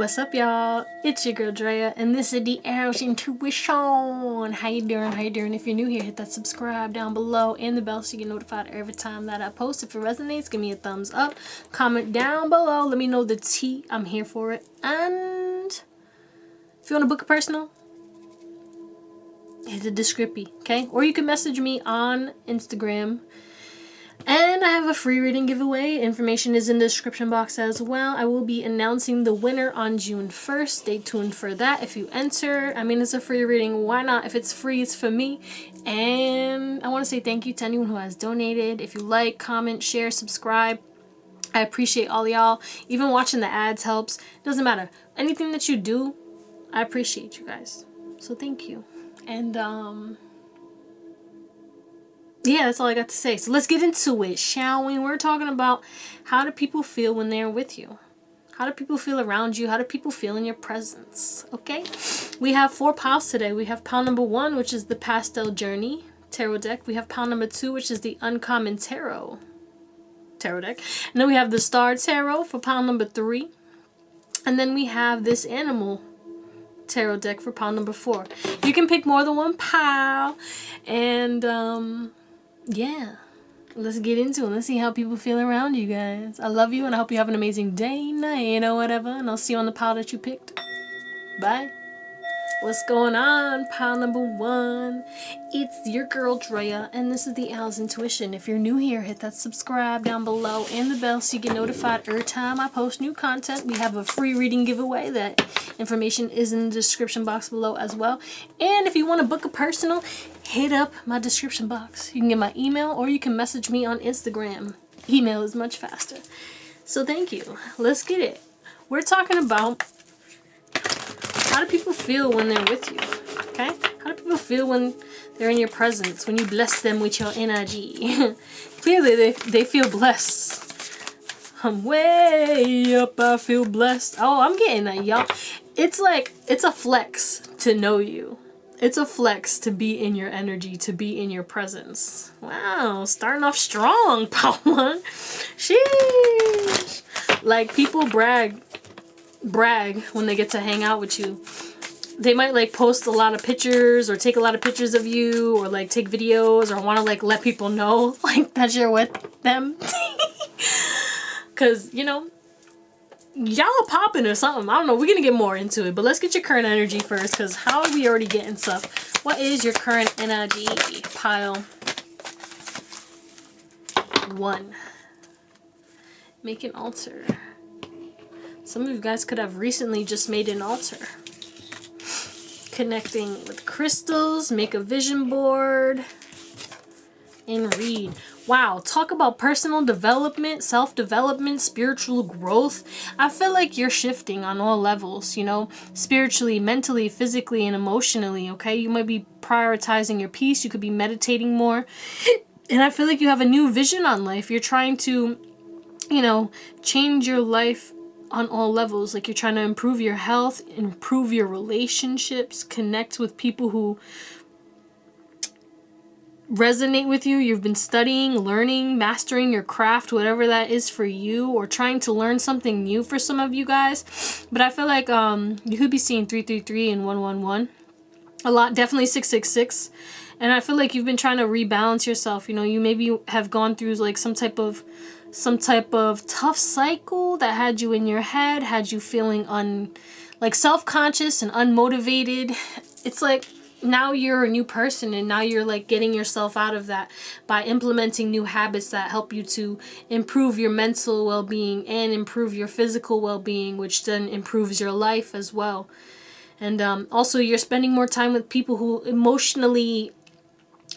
What's up, y'all? It's your girl Drea, and this is the Owlet's Intuition. How you doing? How you doing? If you're new here, hit that subscribe down below and the bell so you get notified every time that I post. If it resonates, give me a thumbs up. Comment down below. Let me know the tea. I'm here for it. And if you want to book a personal, hit the description, okay? Or you can message me on Instagram. And I have a free reading giveaway. Information is in the description box as well. I will be announcing the winner on June 1st. Stay tuned for that if you enter. I mean, it's a free reading. Why not? If it's free, it's for me. And I want to say thank you to anyone who has donated. If you like, comment, share, subscribe. I appreciate all y'all. Even watching the ads helps. Doesn't matter. Anything that you do, I appreciate you guys. So thank you. And yeah, that's all I got to say. So let's get into it, shall we? We're talking about how do people feel when they're with you? How do people feel around you? How do people feel in your presence? Okay? We have 4 piles today. We have pile number 1, which is the Pastel Journey Tarot deck. We have pile number 2, which is the Uncommon Tarot deck. And then we have the Star Tarot for pile number 3. And then we have this Animal Tarot deck for pile number 4. You can pick more than one pile. And yeah, let's get into it. Let's see how people feel around you guys. I love you and I hope you have an amazing day, night, or whatever. And I'll see you on the pile that you picked. Bye. What's going on? Pile number 1. It's your girl Drea, and this is the Owlet's Intuition. If you're new here, hit that subscribe down below and the bell so you get notified every time I post new content. We have a free reading giveaway. That information is in the description box below as well. And if you want to book a personal, hit up my description box. You can get my email or you can message me on Instagram. Email is much faster. So thank you. Let's get it. We're talking about how do people feel when they're with you, okay? How do people feel when they're in your presence, when you bless them with your energy? Clearly, they feel blessed. I'm way up, I feel blessed. Oh, I'm getting that, y'all. It's like, it's a flex to know you. It's a flex to be in your energy, to be in your presence. Wow, starting off strong, Paula. Sheesh. Like, people brag when they get to hang out with you. They might like post a lot of pictures or take a lot of pictures of you or like take videos or want to like let people know like that you're with them. Cause you know, y'all are popping or something. I don't know. We're gonna get more into it, but let's get your current energy first. Cause how are we already getting stuff? What is your current energy? Pile 1. Make an altar. Some of you guys could have recently just made an altar. Connecting with crystals, make a vision board, and read. Wow, talk about personal development, self-development, spiritual growth. I feel like you're shifting on all levels, you know, spiritually, mentally, physically, and emotionally, okay? You might be prioritizing your peace. You could be meditating more. And I feel like you have a new vision on life. You're trying to, you know, change your life on all levels. Like you're trying to improve your health, improve your relationships, connect with people who resonate with you. You've been studying, learning, mastering your craft, whatever that is for you, or trying to learn something new for some of you guys. But I feel like you could be seeing 333 and 111 a lot, definitely 666. And I feel like you've been trying to rebalance yourself. You know, you maybe have gone through like some type of tough cycle that had you in your head, had you feeling like self-conscious and unmotivated. It's like now you're a new person and now you're like getting yourself out of that by implementing new habits that help you to improve your mental well-being and improve your physical well-being, which then improves your life as well. And also you're spending more time with people who emotionally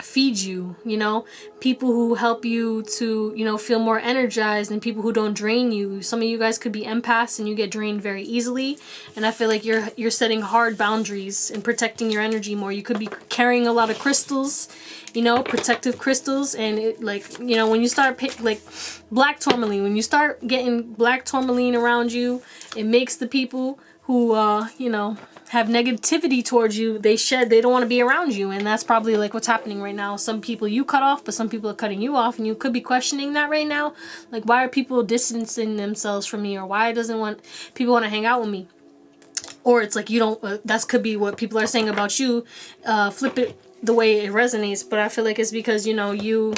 feed you, you know, people who help you to, you know, feel more energized, and people who don't drain you. Some of you guys could be empaths and you get drained very easily, and I feel like you're setting hard boundaries and protecting your energy more. You could be carrying a lot of crystals, you know, protective crystals, and it, like, you know, when you start like black tourmaline, when you start getting black tourmaline around you, it makes the people who you know, have negativity towards you, they don't want to be around you. And that's probably like what's happening right now. Some people you cut off, but some people are cutting you off, and you could be questioning that right now. Like, why are people distancing themselves from me, or why doesn't people want to hang out with me? or it's like you don't, that could be what people are saying about you. Flip it the way it resonates, but I feel like it's because, you know, you've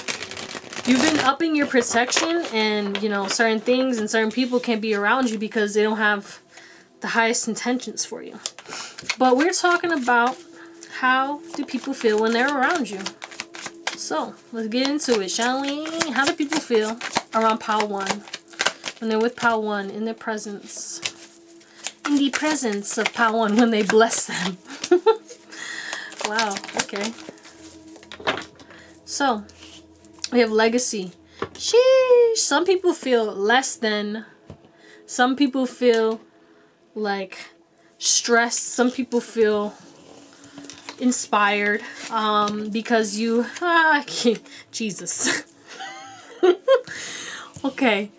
been upping your protection, and, you know, certain things and certain people can't be around you because they don't have the highest intentions for you. But we're talking about how do people feel when they're around you. So let's get into it, shall we? How do people feel around pile 1? When they're with pile 1, in their presence. In the presence of pile 1, when they bless them. Wow, okay. So, we have legacy. Sheesh. Some people feel less than. Some people feel like stressed. Some people feel inspired. Because you... Jesus. Okay.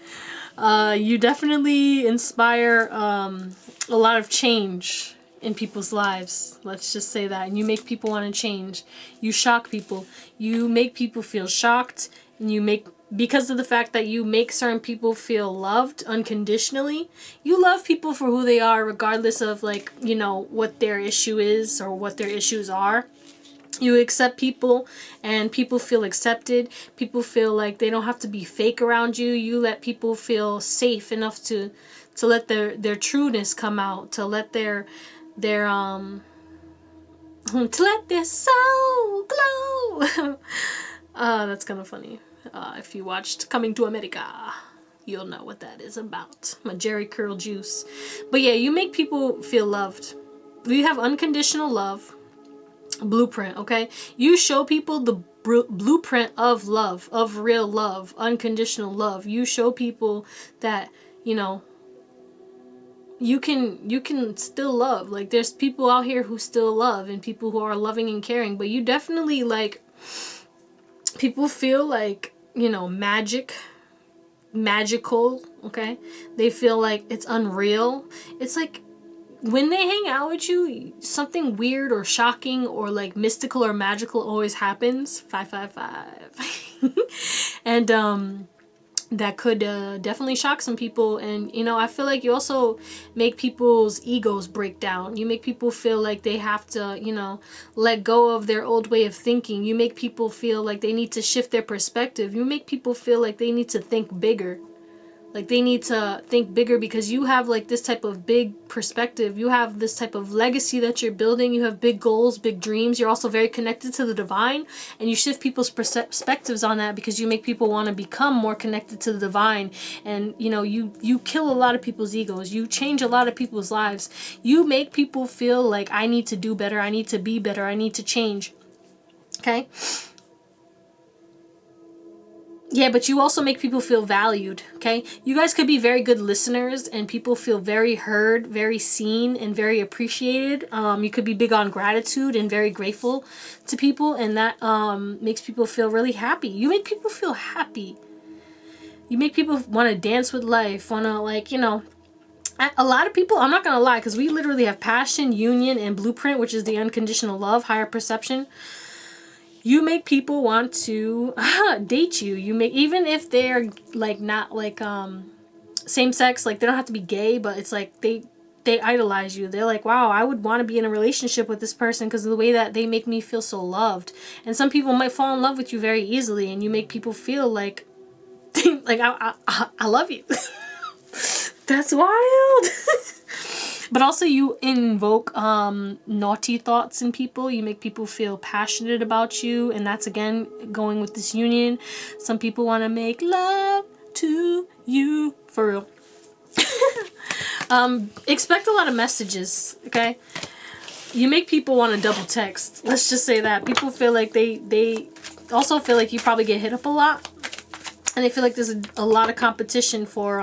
You definitely inspire a lot of change in people's lives. Let's just say that. And you make people want to change. You shock people. You make people feel shocked. And you make, because of the fact that you make certain people feel loved unconditionally, you love people for who they are, regardless of, like, you know, what their issue is or what their issues are. You accept people, and people feel accepted. People feel like they don't have to be fake around you. You let people feel safe enough to let their trueness come out, to let their to let their soul glow. That's kind of funny. If you watched Coming to America, you'll know what that is about. My Jerry Curl juice. But yeah, you make people feel loved. You have unconditional love. Blueprint, okay? You show people the blueprint of love, of real love, unconditional love. You show people that, you know, you can still love. Like, there's people out here who still love, and people who are loving and caring, but you definitely, like, people feel like, you know, magical, okay? They feel like it's unreal. It's like, when they hang out with you, something weird or shocking or like mystical or magical always happens. 555. And that could definitely shock some people. And, you know, I feel like you also make people's egos break down. You make people feel like they have to, you know, let go of their old way of thinking. You make people feel like they need to shift their perspective. You make people feel like they need to think bigger. Like, they need to think bigger because you have, like, this type of big perspective. You have this type of legacy that you're building. You have big goals, big dreams. You're also very connected to the divine. And you shift people's perspectives on that because you make people want to become more connected to the divine. And, you know, you kill a lot of people's egos. You change a lot of people's lives. You make people feel like, I need to do better. I need to be better. I need to change. Okay? Yeah, but you also make people feel valued, okay? You guys could be very good listeners, and people feel very heard, very seen, and very appreciated. You could be big on gratitude and very grateful to people, and that makes people feel really happy. You make people feel happy. You make people want to dance with life, want to, like, you know... A lot of people, I'm not going to lie, because we literally have passion, union, and blueprint, which is the unconditional love, higher perception. You make people want to date you. You make, even if they're like not like same sex, like they don't have to be gay, but it's like they idolize you. They're like, wow, I would want to be in a relationship with this person because of the way that they make me feel so loved. And some people might fall in love with you very easily, and you make people feel like like I love you. That's wild. But also you invoke naughty thoughts in people. You make people feel passionate about you. And that's, again, going with this union. Some people want to make love to you. For real. Expect a lot of messages, okay? You make people want to double text. Let's just say that. People feel like they also feel like you probably get hit up a lot. And they feel like there's a lot of competition for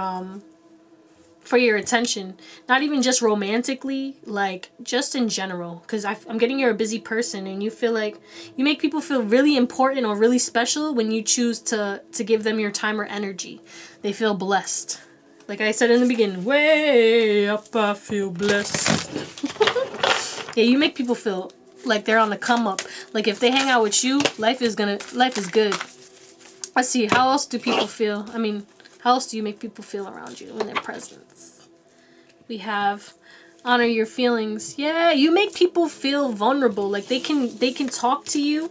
your attention. Not even just romantically, like just in general, because I'm getting you're a busy person, and you feel like you make people feel really important or really special when you choose to give them your time or energy. They feel blessed. Like I said in the beginning, way up I feel blessed. Yeah, you make people feel like they're on the come up. Like if they hang out with you, life is good. Let's see, how else do people feel? How else do you make people feel around you in their presence? We have Honor your feelings. Yeah, you make people feel vulnerable. Like they can talk to you.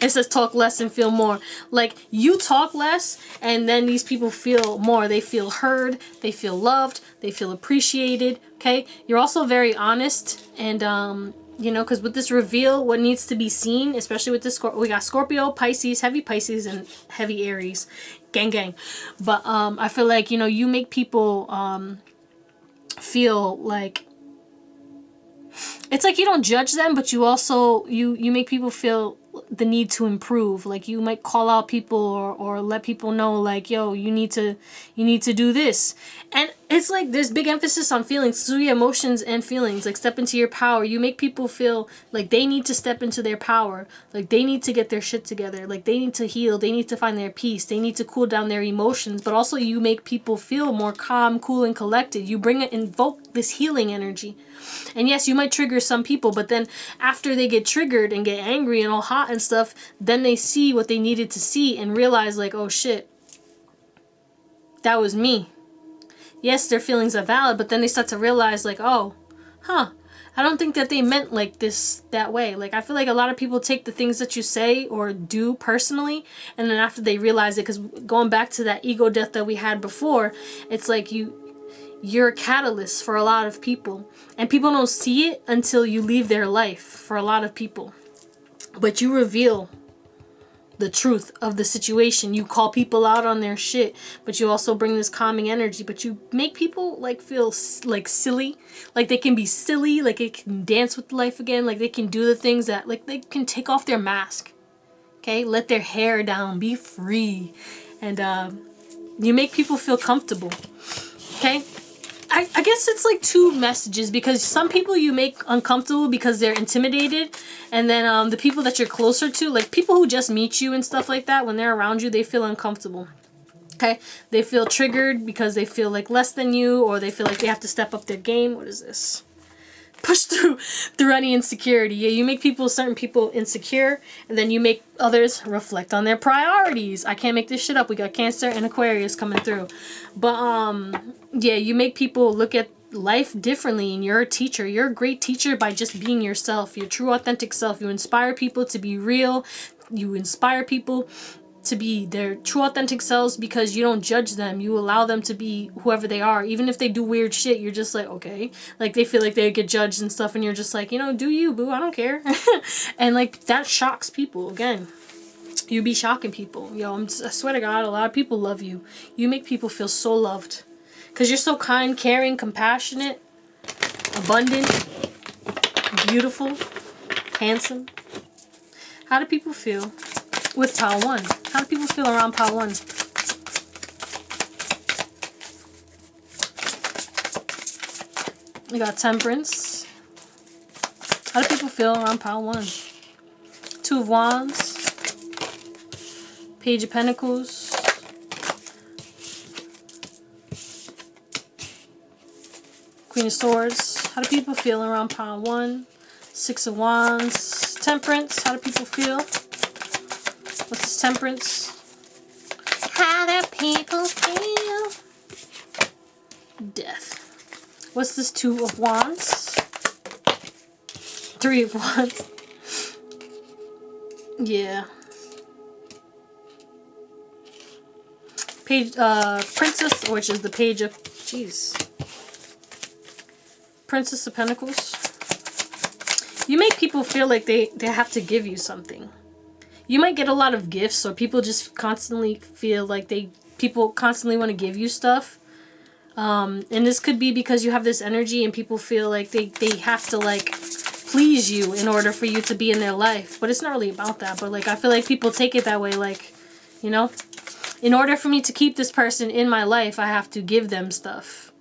It says talk less and feel more. Like you talk less and then these people feel more. They feel heard, they feel loved, they feel appreciated. Okay, you're also very honest, and you know, because with this reveal, what needs to be seen, especially with this, we got Scorpio, Pisces, heavy Pisces, and heavy Aries, gang gang. But I feel like, you know, you make people feel like, it's like you don't judge them, but you also you make people feel the need to improve. Like you might call out people or let people know, like, yo, you need to do this. And it's like there's big emphasis on feelings. So your emotions and feelings, like step into your power. You make people feel like they need to step into their power. Like they need to get their shit together. Like they need to heal. They need to find their peace. They need to cool down their emotions. But also you make people feel more calm, cool, and collected. You invoke this healing energy. And yes, you might trigger some people, but then after they get triggered and get angry and all hot and stuff, then they see what they needed to see and realize, like, oh shit, that was me. Yes, their feelings are valid, but then they start to realize, like, oh, I don't think that they meant like this, that way. Like, I feel like a lot of people take the things that you say or do personally, and then after they realize it, because going back to that ego death that we had before, it's like you're a catalyst for a lot of people, and people don't see it until you leave their life for a lot of people. But you reveal the truth of the situation. You call people out on their shit, but you also bring this calming energy. But you make people like feel like silly, like they can be silly, like they can dance with life again, like they can do the things that, like, they can take off their mask. Okay, let their hair down, be free, and you make people feel comfortable. Okay. I guess it's like two messages, because some people you make uncomfortable because they're intimidated, and then the people that you're closer to, like people who just meet you and stuff like that, when they're around you, they feel uncomfortable. Okay, they feel triggered because they feel like less than you, or they feel like they have to step up their game. What is this? Push through any insecurity. Yeah, you make certain people insecure, and then you make others reflect on their priorities. I can't make this shit up. We got Cancer and Aquarius coming through. But yeah, you make people look at life differently, and you're a teacher. You're a great teacher by just being yourself, your true authentic self. You inspire people to be real. You inspire people to be their true authentic selves, because you don't judge them. You allow them to be whoever they are. Even if they do weird shit, you're just like, okay. Like they feel like they get judged and stuff, and you're just like, you know, do you, boo, I don't care. And like that shocks people. Again, you be shocking people. Yo, I swear to God, a lot of people love you. You make people feel so loved, because you're so kind, caring, compassionate, abundant, beautiful, handsome. How do people feel with Pile 1? How do people feel around Pile 1? We got Temperance. How do people feel around Pile 1? Two of Wands. Page of Pentacles. Queen of Swords. How do people feel around Pile 1? Six of Wands. Temperance. How do people feel? What's this Temperance? How do people feel? Death. What's this Two of Wands? Three of Wands. Yeah. Page, Princess, which is the Page of, Princess of Pentacles. You make people feel like they have to give you something. You might get a lot of gifts, or people just constantly feel like people constantly want to give you stuff. And this could be because you have this energy and people feel like they have to like please you in order for you to be in their life. But it's not really about that. But like I feel like people take it that way, like, you know, in order for me to keep this person in my life, I have to give them stuff.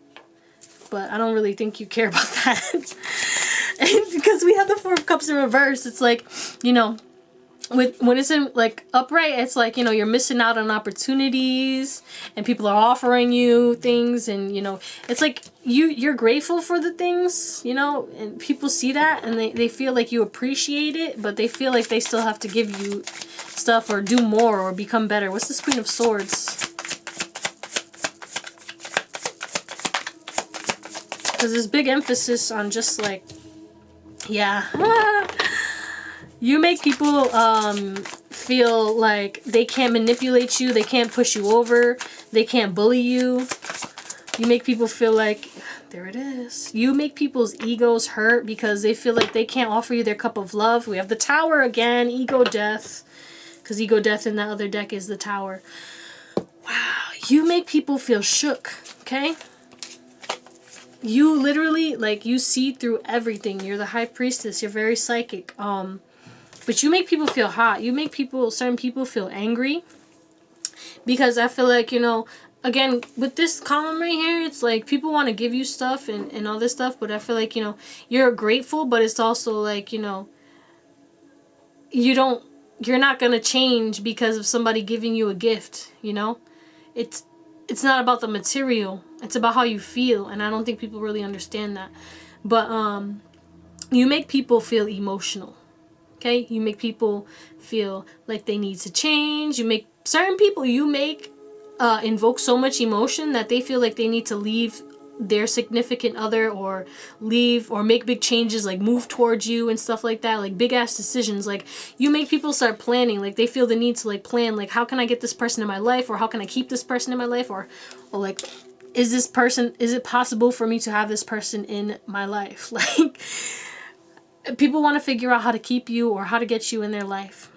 But I don't really think you care about that. Because we have the Four of Cups in reverse. It's like, you know, when it's in like upright, it's like, you know, you're missing out on opportunities and people are offering you things, and you know, it's like you're grateful for the things, you know, and people see that and they feel like you appreciate it, but they feel like they still have to give you stuff or do more or become better. What's this Queen of Swords? Because there's big emphasis on just like, yeah. You make people feel like they can't manipulate you, they can't push you over, they can't bully you. You make people feel like, there it is. You make people's egos hurt because they feel like they can't offer you their cup of love. We have the Tower again, ego death. Because ego death in that other deck is the Tower. Wow. You make people feel shook, okay? You literally, like, you see through everything. You're the High Priestess. You're very psychic. But you make people feel hot. You make people, certain people feel angry. Because I feel like, you know, again, with this column right here, it's like people want to give you stuff and all this stuff. But I feel like, you know, you're grateful, but it's also like, you know, you're not going to change because of somebody giving you a gift, you know? It's not about the material. It's about how you feel. And I don't think people really understand that. But you make people feel emotional. Okay? You make people feel like they need to change. You make certain people, invoke so much emotion that they feel like they need to leave their significant other or leave or make big changes, like move towards you and stuff like that, like big ass decisions. Like you make people start planning, like they feel the need to like plan, like how can I get this person in my life, or how can I keep this person in my life, or like is it possible for me to have this person in my life? Like people want to figure out how to keep you or how to get you in their life.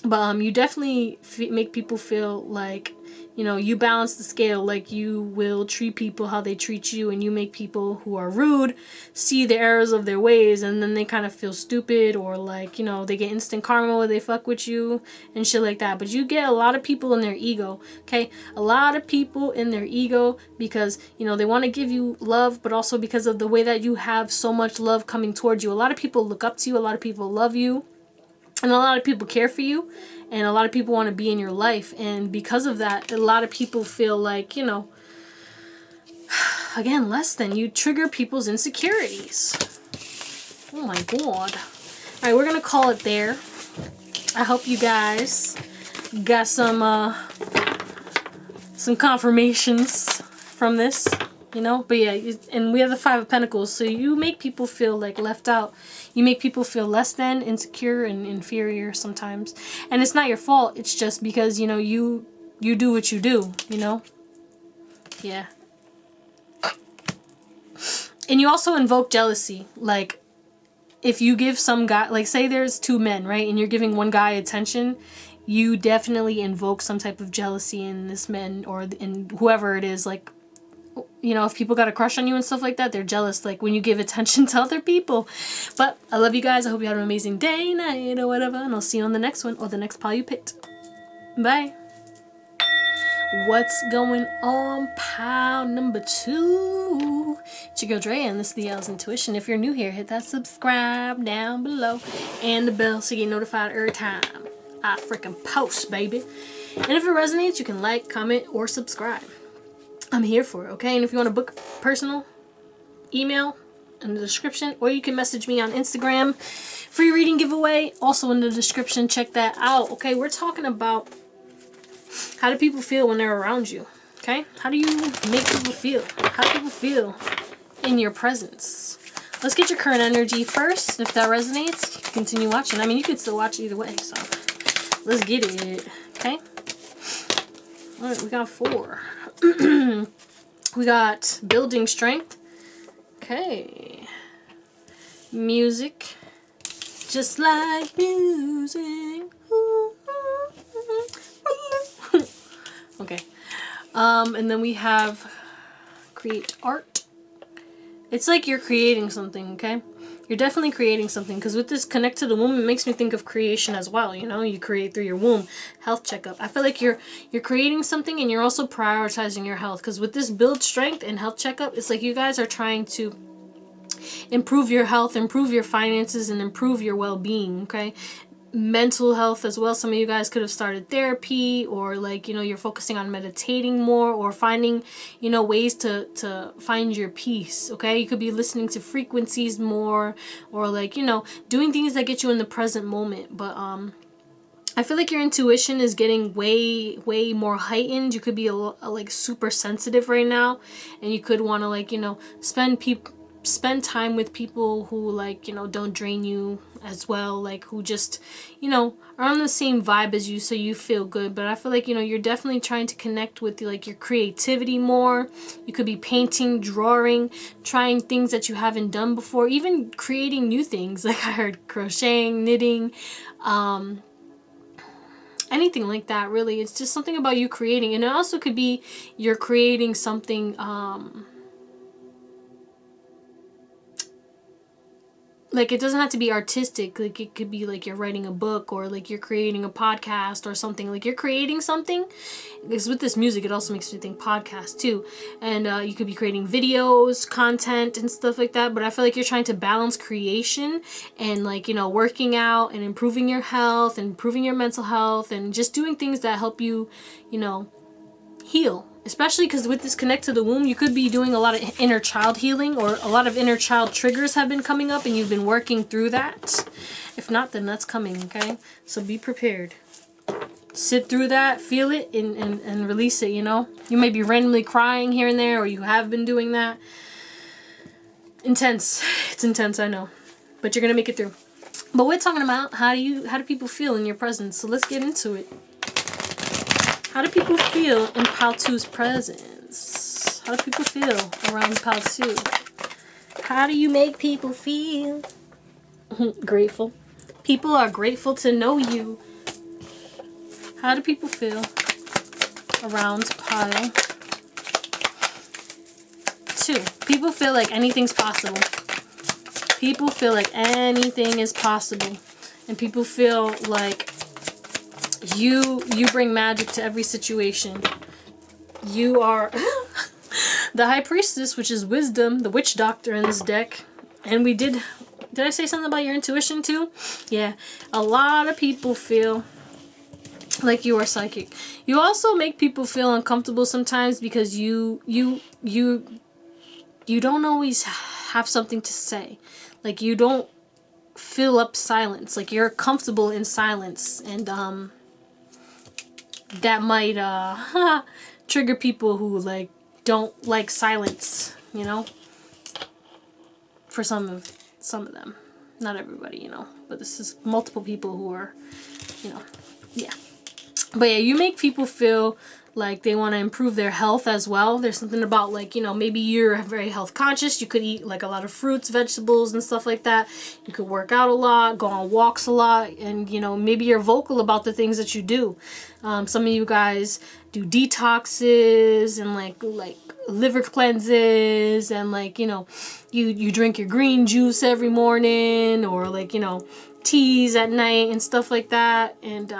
But you definitely make people feel like, you know, you balance the scale. Like you will treat people how they treat you, and you make people who are rude see the errors of their ways, and then they kind of feel stupid, or like, you know, they get instant karma where they fuck with you and shit like that. But you get a lot of people in their ego, okay? A lot of people in their ego because, you know, they want to give you love, but also because of the way that you have so much love coming towards you. A lot of people look up to you. A lot of people love you. And a lot of people care for you, and a lot of people want to be in your life. And because of that, a lot of people feel like, you know, again, less than. You trigger people's insecurities. Oh my god. All right, we're going to call it there. I hope you guys got some confirmations from this, you know. But yeah, and we have the Five of Pentacles, so you make people feel like left out. You make people feel less than, insecure, and inferior sometimes. And it's not your fault. It's just because, you know, you do what you do, you know? Yeah. And you also invoke jealousy. Like, if you give some guy, like say there's two men, right? And you're giving one guy attention, you definitely invoke some type of jealousy in this man or in whoever it is. Like, you know, if people got a crush on you and stuff like that, they're jealous, like when you give attention to other people. But I love you guys. I hope you had an amazing day, night, or whatever. And I'll see you on the next one or the next pile you picked. Bye. What's going on, pile number 2? It's your girl Drea, and this is the Owlet's Intuition. If you're new here, hit that subscribe down below and the bell so you get notified every time I freaking post, baby. And if it resonates, you can like, comment, or subscribe. I'm here for it, okay? And if you want to book personal, email in the description, or you can message me on Instagram. Free reading giveaway, also in the description. Check that out, okay? We're talking about how do people feel when they're around you, okay? How do you make people feel? How do people feel in your presence? Let's get your current energy first. If that resonates, continue watching. I mean, you could still watch either way, so let's get it, okay? All right, we got 4. We got building strength. Okay. Music. Just like music. Okay. And then we have create art. It's like you're creating something, okay? You're definitely creating something, because with this connect to the womb, it makes me think of creation as well, you know? You create through your womb. Health checkup. I feel like you're creating something, and you're also prioritizing your health, because with this build strength and health checkup, it's like you guys are trying to improve your health, improve your finances, and improve your well-being, okay? Mental health as well. Some of you guys could have started therapy, or like, you know, you're focusing on meditating more, or finding, you know, ways to find your peace, okay? You could be listening to frequencies more, or like, you know, doing things that get you in the present moment. But I feel like your intuition is getting way more heightened. You could be like super sensitive right now, and you could want to, like, you know, spend time with people who, like, you know, don't drain you as well, like who just, you know, are on the same vibe as you, so you feel good. But I feel like, you know, you're definitely trying to connect with, like, your creativity more. You could be painting, drawing, trying things that you haven't done before, even creating new things, like I heard crocheting, knitting, anything like that, really. It's just something about you creating. And it also could be you're creating something, like, it doesn't have to be artistic. Like, it could be like you're writing a book, or like you're creating a podcast or something. Like, you're creating something. Because with this music, it also makes me think podcast too. And you could be creating videos, content, and stuff like that. But I feel like you're trying to balance creation and, like, you know, working out and improving your health and improving your mental health and just doing things that help you, you know, heal. Especially because with this connect to the womb, you could be doing a lot of inner child healing, or a lot of inner child triggers have been coming up and you've been working through that. If not, then that's coming, okay? So be prepared. Sit through that, feel it, and release it, you know? You may be randomly crying here and there, or you have been doing that. Intense. It's intense, I know. But you're going to make it through. But we're talking about how do people feel in your presence. So let's get into it. How do people feel in Paltu's presence? How do people feel around Paltu? How do you make people feel? Grateful. People are grateful to know you. How do people feel around Pile 2? People feel like anything's possible. People feel like anything is possible. And people feel like you bring magic to every situation. You are the High Priestess, which is wisdom, the witch doctor in this deck. And did I say something about your intuition too? Yeah, a lot of people feel like you are psychic. You also make people feel uncomfortable sometimes because you don't always have something to say. Like, you don't fill up silence. Like, you're comfortable in silence, and that might trigger people who, like, don't like silence, you know? For some of them. Not everybody, you know. But this is multiple people who are, you know, yeah. But yeah, you make people feel like they want to improve their health as well. There's something about, like, you know, maybe you're very health conscious. You could eat, like, a lot of fruits, vegetables, and stuff like that. You could work out a lot, go on walks a lot, and, you know, maybe you're vocal about the things that you do. Some of you guys do detoxes and, like liver cleanses, and, like, you know, you drink your green juice every morning, or, like, you know, teas at night and stuff like that. And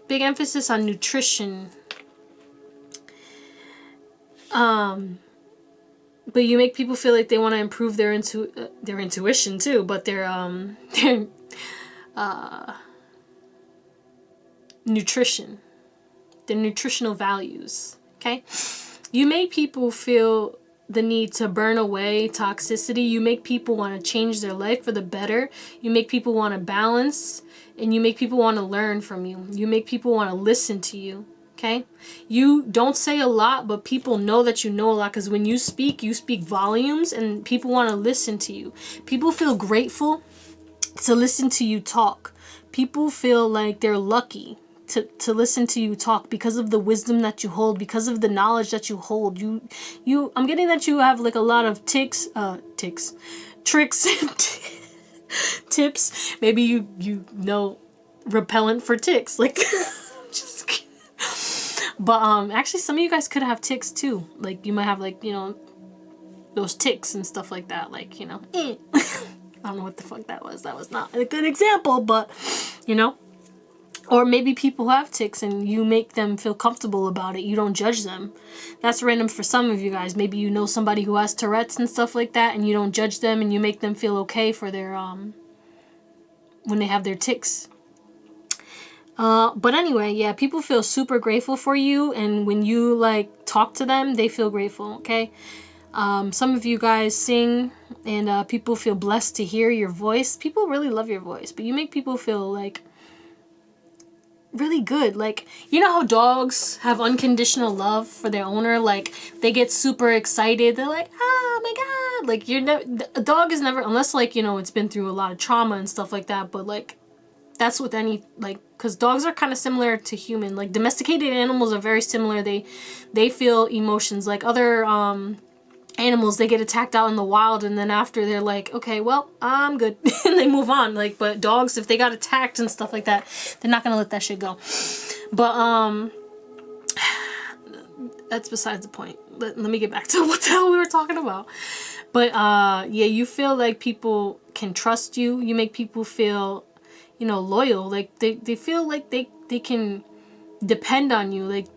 big emphasis on nutrition. But you make people feel like they want to improve their intuition too, but their nutrition, their nutritional values. Okay, you make people feel the need to burn away toxicity. You make people want to change their life for the better. You make people want to balance, and you make people want to learn from you. You make people want to listen to you. Okay? You don't say a lot, but people know that you know a lot, because when you speak volumes, and people want to listen to you. People feel grateful to listen to you talk. People feel like they're lucky to listen to you talk because of the wisdom that you hold, because of the knowledge that you hold. I'm getting that you have, like, a lot of tricks, tips. Maybe you know repellent for ticks, like just kidding. But actually, some of you guys could have ticks too. Like, you might have, like, you know, those ticks and stuff like that. Like, you know, I don't know what the fuck that was. That was not a good example, but, you know. Or maybe people who have ticks and you make them feel comfortable about it. You don't judge them. That's random for some of you guys. Maybe you know somebody who has Tourette's and stuff like that, and you don't judge them, and you make them feel okay for their when they have their ticks. But anyway, yeah, people feel super grateful for you, and when you, like, talk to them, they feel grateful, okay? Some of you guys sing, and people feel blessed to hear your voice. People really love your voice, but you make people feel like really good. Like, you know how dogs have unconditional love for their owner? Like, they get super excited. They're like, oh my God. Like, you're never, a dog is never, unless like, you know, it's been through a lot of trauma and stuff like that. But like, that's with any, like, because dogs are kind of similar to human. Like, domesticated animals are very similar. They feel emotions. Like other animals, they get attacked out in the wild, and then after they're like, okay, well, I'm good. And they move on. Like, but dogs, if they got attacked and stuff like that, they're not gonna let that shit go. But that's besides the point. Let me get back to what the hell we were talking about. But yeah, you feel like people can trust you. You make people feel, you know, loyal. Like they feel like they can depend on you. Like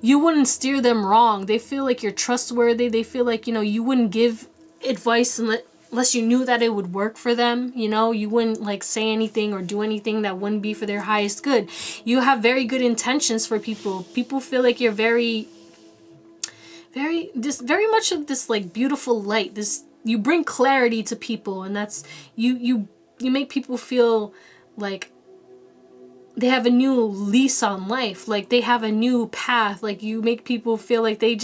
you wouldn't steer them wrong. They feel like you're trustworthy. They feel like, you know, you wouldn't give advice unless you knew that it would work for them. You know, you wouldn't like say anything or do anything that wouldn't be for their highest good. You have very good intentions for people. People feel like you're very much of this like beautiful light. You bring clarity to people, and that's you make people feel like they have a new lease on life. Like they have a new path. Like you make people feel like they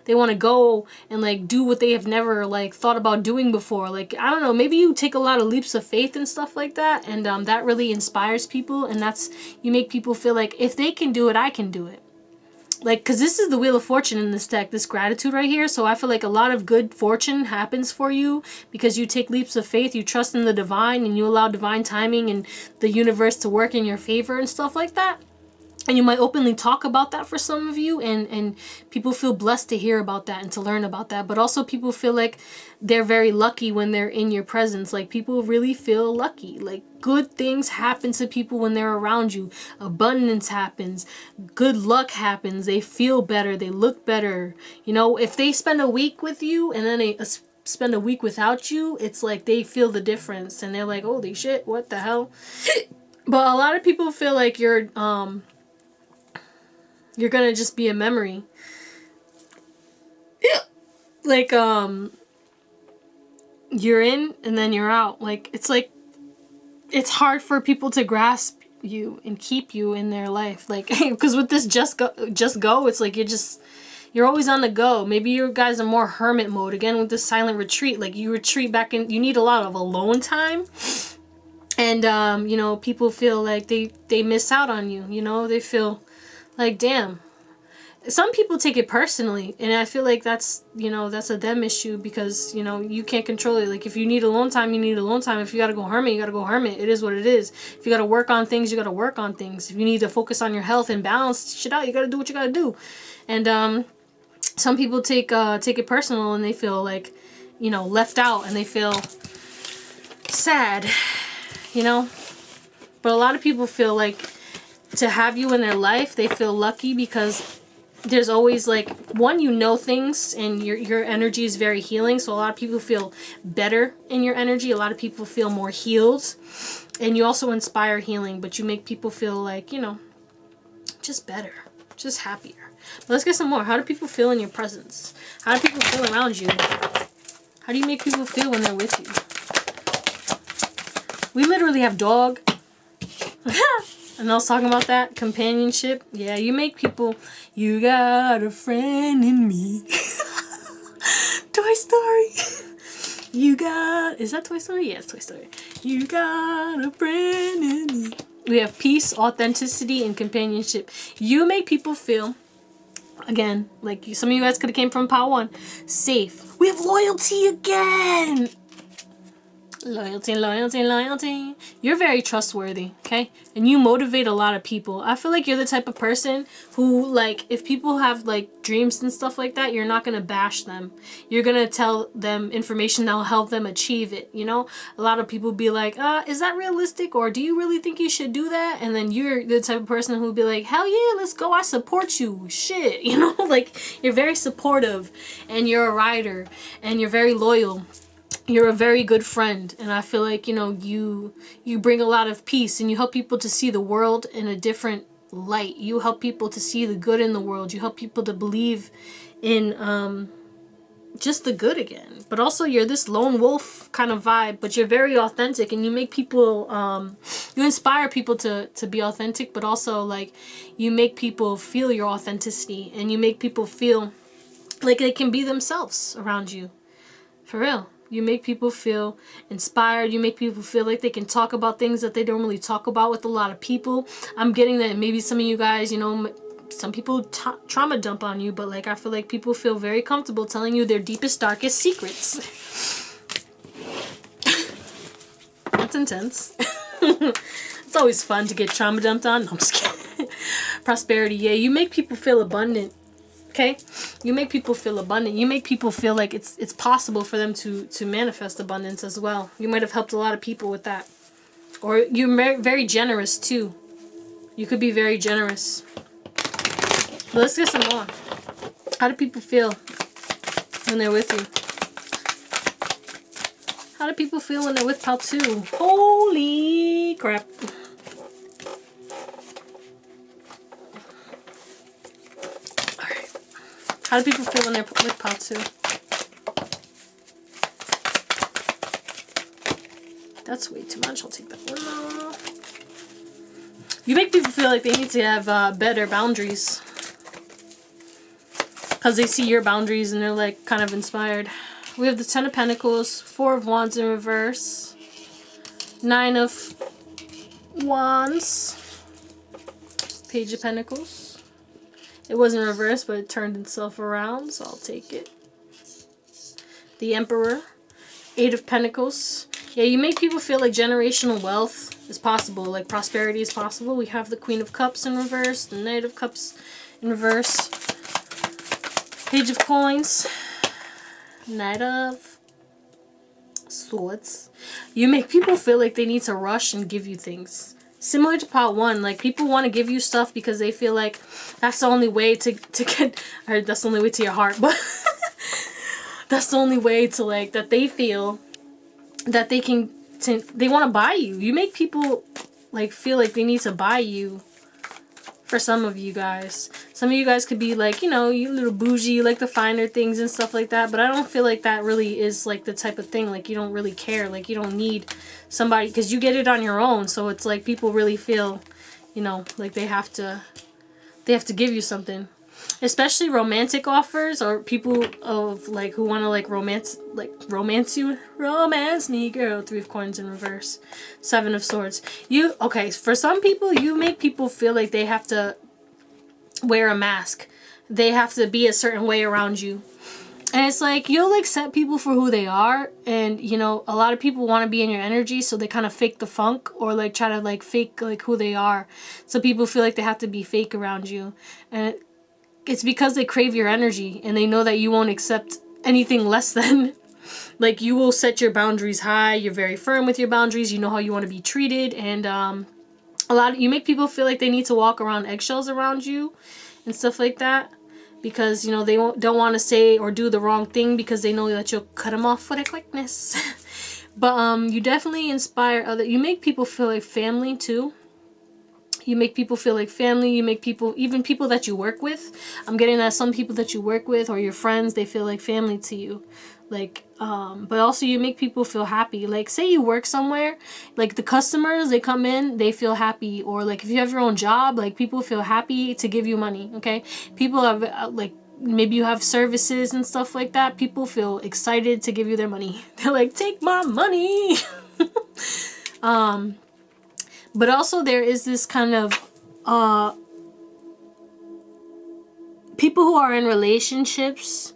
want to go and like do what they have never like thought about doing before. Like, I don't know, maybe you take a lot of leaps of faith and stuff like that, and that really inspires people. And you make people feel like if they can do it, I can do it. Like, because this is the Wheel of Fortune in this deck, this gratitude right here. So I feel like a lot of good fortune happens for you because you take leaps of faith, you trust in the divine, and you allow divine timing and the universe to work in your favor and stuff like that. And you might openly talk about that for some of you, and people feel blessed to hear about that and to learn about that. But also people feel like they're very lucky when they're in your presence. Like people really feel lucky. Like good things happen to people when they're around you. Abundance happens. Good luck happens. They feel better. They look better. You know, if they spend a week with you and then they spend a week without you, it's like they feel the difference. And they're like, holy shit, what the hell? But a lot of people feel like you're gonna just be a memory. Like, you're in and then you're out. Like, it's hard for people to grasp you and keep you in their life. Like, because with this just go, it's like you're always on the go. Maybe you guys are more hermit mode. Again, with this silent retreat, like you retreat back in, you need a lot of alone time. And, you know, people feel like they miss out on you. You know, they feel like, damn. Some people take it personally, and I feel like that's, you know, that's a them issue because, you know, you can't control it. Like, if you need alone time, you need alone time. If you gotta go hermit, you gotta go hermit. It is what it is. If you gotta work on things, you gotta work on things. If you need to focus on your health and balance shit out, you gotta do what you gotta do. And some people take it personal, and they feel like, you know, left out, and they feel sad, you know. But a lot of people feel like to have you in their life, they feel lucky because there's always like, one, you know things, and your energy is very healing. So a lot of people feel better in your energy. A lot of people feel more healed, and you also inspire healing, but you make people feel like, you know, just better, just happier. But let's get some more. How do people feel in your presence? How do people feel around you? How do you make people feel when they're with you? We literally have dog. And I was talking about that companionship. Yeah, you make people. You got a friend in me. Toy Story. You got. Is that Toy Story? Yeah, it's Toy Story. You got a friend in me. We have peace, authenticity, and companionship. You make people feel. Again, like some of you guys could have came from Power 1. Safe. We have loyalty again. Loyalty, loyalty, loyalty. You're very trustworthy, okay? And you motivate a lot of people. I feel like you're the type of person who, like, if people have, like, dreams and stuff like that, you're not going to bash them. You're going to tell them information that will help them achieve it, you know? A lot of people be like, is that realistic? Or do you really think you should do that? And then you're the type of person who will be like, hell yeah, let's go. I support you. Shit, you know? Like, you're very supportive, and you're a rider, and you're very loyal. You're a very good friend, and I feel like, you know, you bring a lot of peace, and you help people to see the world in a different light. You help people to see the good in the world. You help people to believe in just the good again. But also you're this lone wolf kind of vibe, but you're very authentic, and you make people you inspire people to be authentic, but also like you make people feel your authenticity, and you make people feel like they can be themselves around you. For real. You make people feel inspired. You make people feel like they can talk about things that they don't really talk about with a lot of people. I'm getting that maybe some of you guys, you know, some people trauma dump on you, but like I feel like people feel very comfortable telling you their deepest, darkest secrets. That's intense. It's always fun to get trauma dumped on. No, I'm just kidding. Prosperity, yeah. You make people feel abundant. Okay, you make people feel abundant. You make people feel like it's possible for them to manifest abundance as well. You might have helped a lot of people with that, or you're very generous too. You could be very generous. But let's get some more. How do people feel when they're with you? How do people feel when they're with pal 2? Holy crap! How do people feel when they're with pal 2? That's way too much. I'll take that one off. You make people feel like they need to have better boundaries. Because they see your boundaries and they're like kind of inspired. We have the 10 of Pentacles, 4 of Wands in reverse, 9 of Wands, Page of Pentacles. It wasn't reversed, but it turned itself around, so I'll take it. The Emperor, 8 of Pentacles. Yeah, you make people feel like generational wealth is possible, like prosperity is possible. We have the Queen of Cups in reverse, the Knight of Cups in reverse, Page of Coins, Knight of Swords. You make people feel like they need to rush and give you things. Similar to part 1, like people want to give you stuff because they feel like that's the only way to get, or that's the only way to your heart, but that's the only way to like, that they feel that they can, they want to buy you. You make people like feel like they need to buy you. For some of you guys. Some of you guys could be like, you know, you little bougie, you like the finer things and stuff like that. But I don't feel like that really is like the type of thing. Like you don't really care. Like you don't need somebody because you get it on your own. So it's like people really feel, you know, like they have to give you something. Especially romantic offers or people of like who want to like romance you. Romance me, girl. 3 of Coins in reverse. 7 of Swords. Okay, for some people, you make people feel like they have to wear a mask. They have to be a certain way around you. And it's like, you'll accept people for who they are. And, you know, a lot of people want to be in your energy. So they kind of fake the funk or like try to like fake like who they are. So people feel like they have to be fake around you. And it's because they crave your energy and they know that you won't accept anything less than. Like you will set your boundaries high. You're very firm with your boundaries. You know how you want to be treated. And you make people feel like they need to walk around eggshells around you and stuff like that. Because, you know, they don't want to say or do the wrong thing because they know that you'll cut them off with a quickness. But you definitely inspire you make people feel like family too. You make people feel like family. You make people, even people that you work with. I'm getting that some people that you work with or your friends, they feel like family to you. Like, but also you make people feel happy. Like, say you work somewhere, like the customers, they come in, they feel happy. Or like if you have your own job, like people feel happy to give you money, okay? People have, like, maybe you have services and stuff like that. People feel excited to give you their money. They're like, take my money. But also there is this kind of people who are in relationships,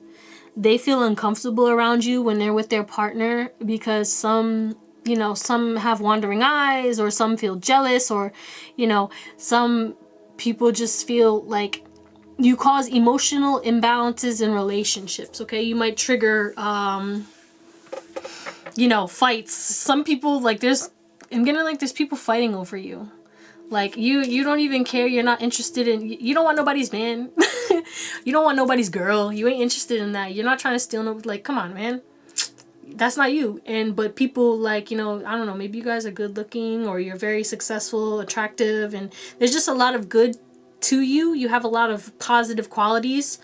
they feel uncomfortable around you when they're with their partner because some have wandering eyes or some feel jealous or, you know, some people just feel like you cause emotional imbalances in relationships, okay? You might trigger, fights. Some people, like, there's people fighting over you. Like, you don't even care. You're not interested in... You don't want nobody's man. You don't want nobody's girl. You ain't interested in that. You're not trying to steal no... Like, come on, man. That's not you. But people, like, you know, I don't know. Maybe you guys are good looking or you're very successful, attractive. And there's just a lot of good to you. You have a lot of positive qualities.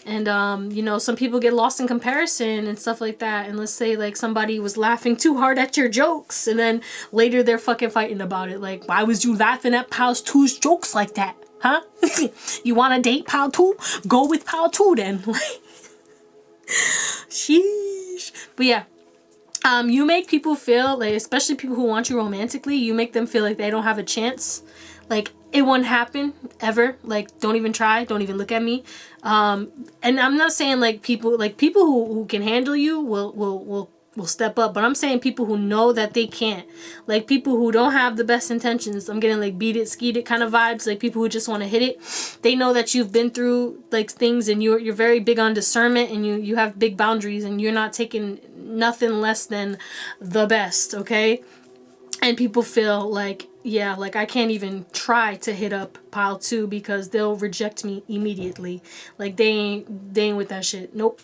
And you know, some people get lost in comparison and stuff like that. And let's say like somebody was laughing too hard at your jokes, and then later they're fucking fighting about it. Like, why was you laughing at Pal 2's jokes like that? Huh? You want to date Pal 2? Go with Pal 2 then. Sheesh. But yeah. You make people feel like, especially people who want you romantically, you make them feel like they don't have a chance. Like, it won't happen ever. Like, don't even try. Don't even look at me. And I'm not saying like people who can handle you will step up, but I'm saying people who know that they can't. Like, people who don't have the best intentions. I'm getting like beat it, skeet it kind of vibes. Like, people who just want to hit it. They know that you've been through like things, and you're very big on discernment, and you have big boundaries, and you're not taking nothing less than the best, okay? And people feel like, yeah, like I can't even try to hit up Pile 2 because they'll reject me immediately. Like, they ain't with that shit. Nope.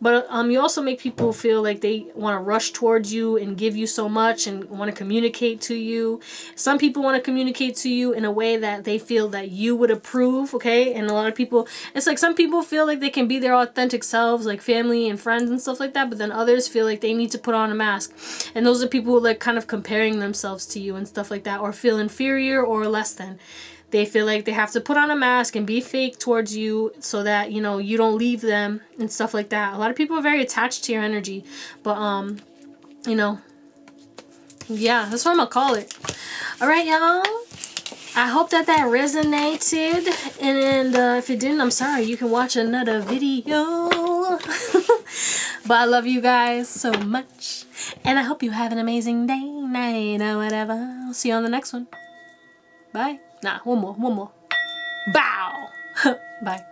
But you also make people feel like they want to rush towards you and give you so much and want to communicate to you. Some people want to communicate to you in a way that they feel that you would approve, okay? And a lot of people, it's like some people feel like they can be their authentic selves, like family and friends and stuff like that, but then others feel like they need to put on a mask. And those are people who like kind of comparing themselves to you and stuff like that, or feel inferior or less than. They feel like they have to put on a mask and be fake towards you so that, you know, you don't leave them and stuff like that. A lot of people are very attached to your energy. But, you know, yeah, that's what I'm going to call it. All right, y'all. I hope that resonated. And if it didn't, I'm sorry. You can watch another video. But I love you guys so much. And I hope you have an amazing day, night, or whatever. I'll see you on the next one. Bye. Nah, one more. Bow. Bye.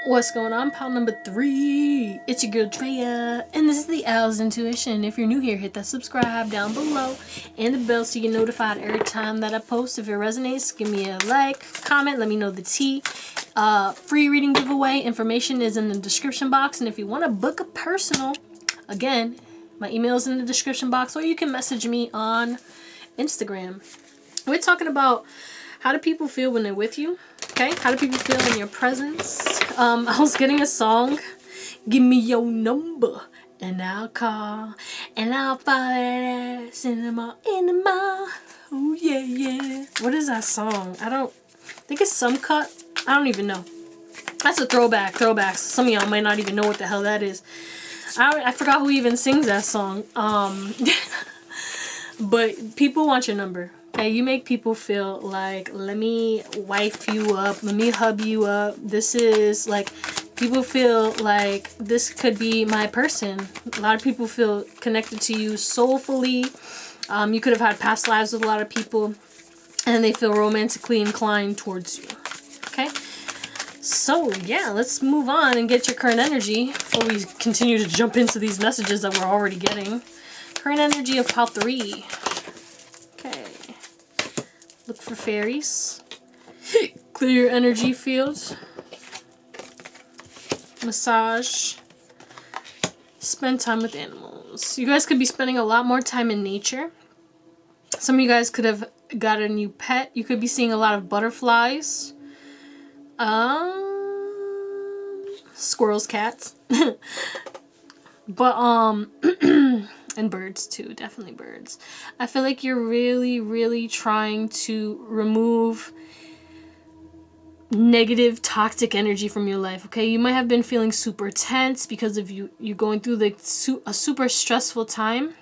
What's going on? Pile number 3. It's your girl Drea, and this is the Owlet's Intuition. If you're new here, hit that subscribe down below and the bell so you get notified every time that I post. If it resonates, give me a like, comment, let me know the tea. Free reading giveaway information is in the description box, and if you want to book a personal, again, my email is in the description box, or you can message me on Instagram. We're talking about how do people feel when they're with you, okay? How do people feel in your presence? I was getting a song, give me your number, and I'll call, and I'll follow that ass in the mall, oh yeah. What is that song? I think it's Some Cut. I don't even know. That's a throwbacks. Some of y'all might not even know what the hell that is. I forgot who even sings that song. But people want your number. Okay, you make people feel like, let me wife you up, let me hub you up. This is like, people feel like this could be my person. A lot of people feel connected to you soulfully. You could have had past lives with a lot of people, and they feel romantically inclined towards you. Okay, so yeah, let's move on and get your current energy before we continue to jump into these messages that we're already getting. Current energy of Pile 3. Okay. Look for fairies. Clear your energy fields. Massage. Spend time with animals. You guys could be spending a lot more time in nature. Some of you guys could have got a new pet. You could be seeing a lot of butterflies. Squirrels, cats. But, and birds too, definitely birds. I feel like you're really trying to remove negative, toxic energy from your life, okay? You might have been feeling super tense because of you're going through like a super stressful time.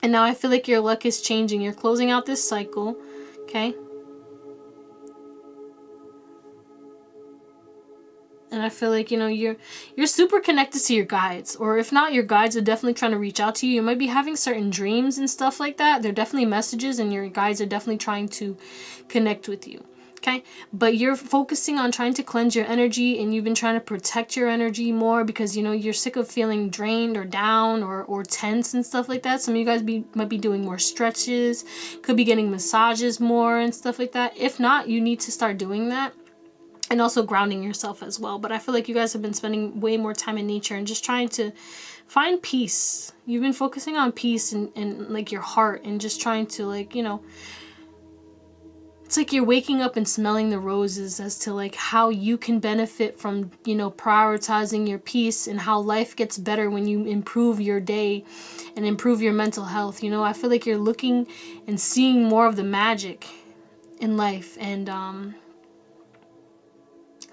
And now I feel like your luck is changing. You're closing out this cycle, okay? And I feel like, you know, you're super connected to your guides. Or if not, your guides are definitely trying to reach out to you. You might be having certain dreams and stuff like that. They're definitely messages, and your guides are definitely trying to connect with you. Okay? But you're focusing on trying to cleanse your energy, and you've been trying to protect your energy more because, you know, you're sick of feeling drained or down or tense and stuff like that. Some of you guys might be doing more stretches, could be getting massages more and stuff like that. If not, you need to start doing that. And also grounding yourself as well. But I feel like you guys have been spending way more time in nature and just trying to find peace. You've been focusing on peace and like your heart, and just trying to, like, you know, it's like you're waking up and smelling the roses as to like how you can benefit from, you know, prioritizing your peace, and how life gets better when you improve your day and improve your mental health. You know, I feel like you're looking and seeing more of the magic in life, and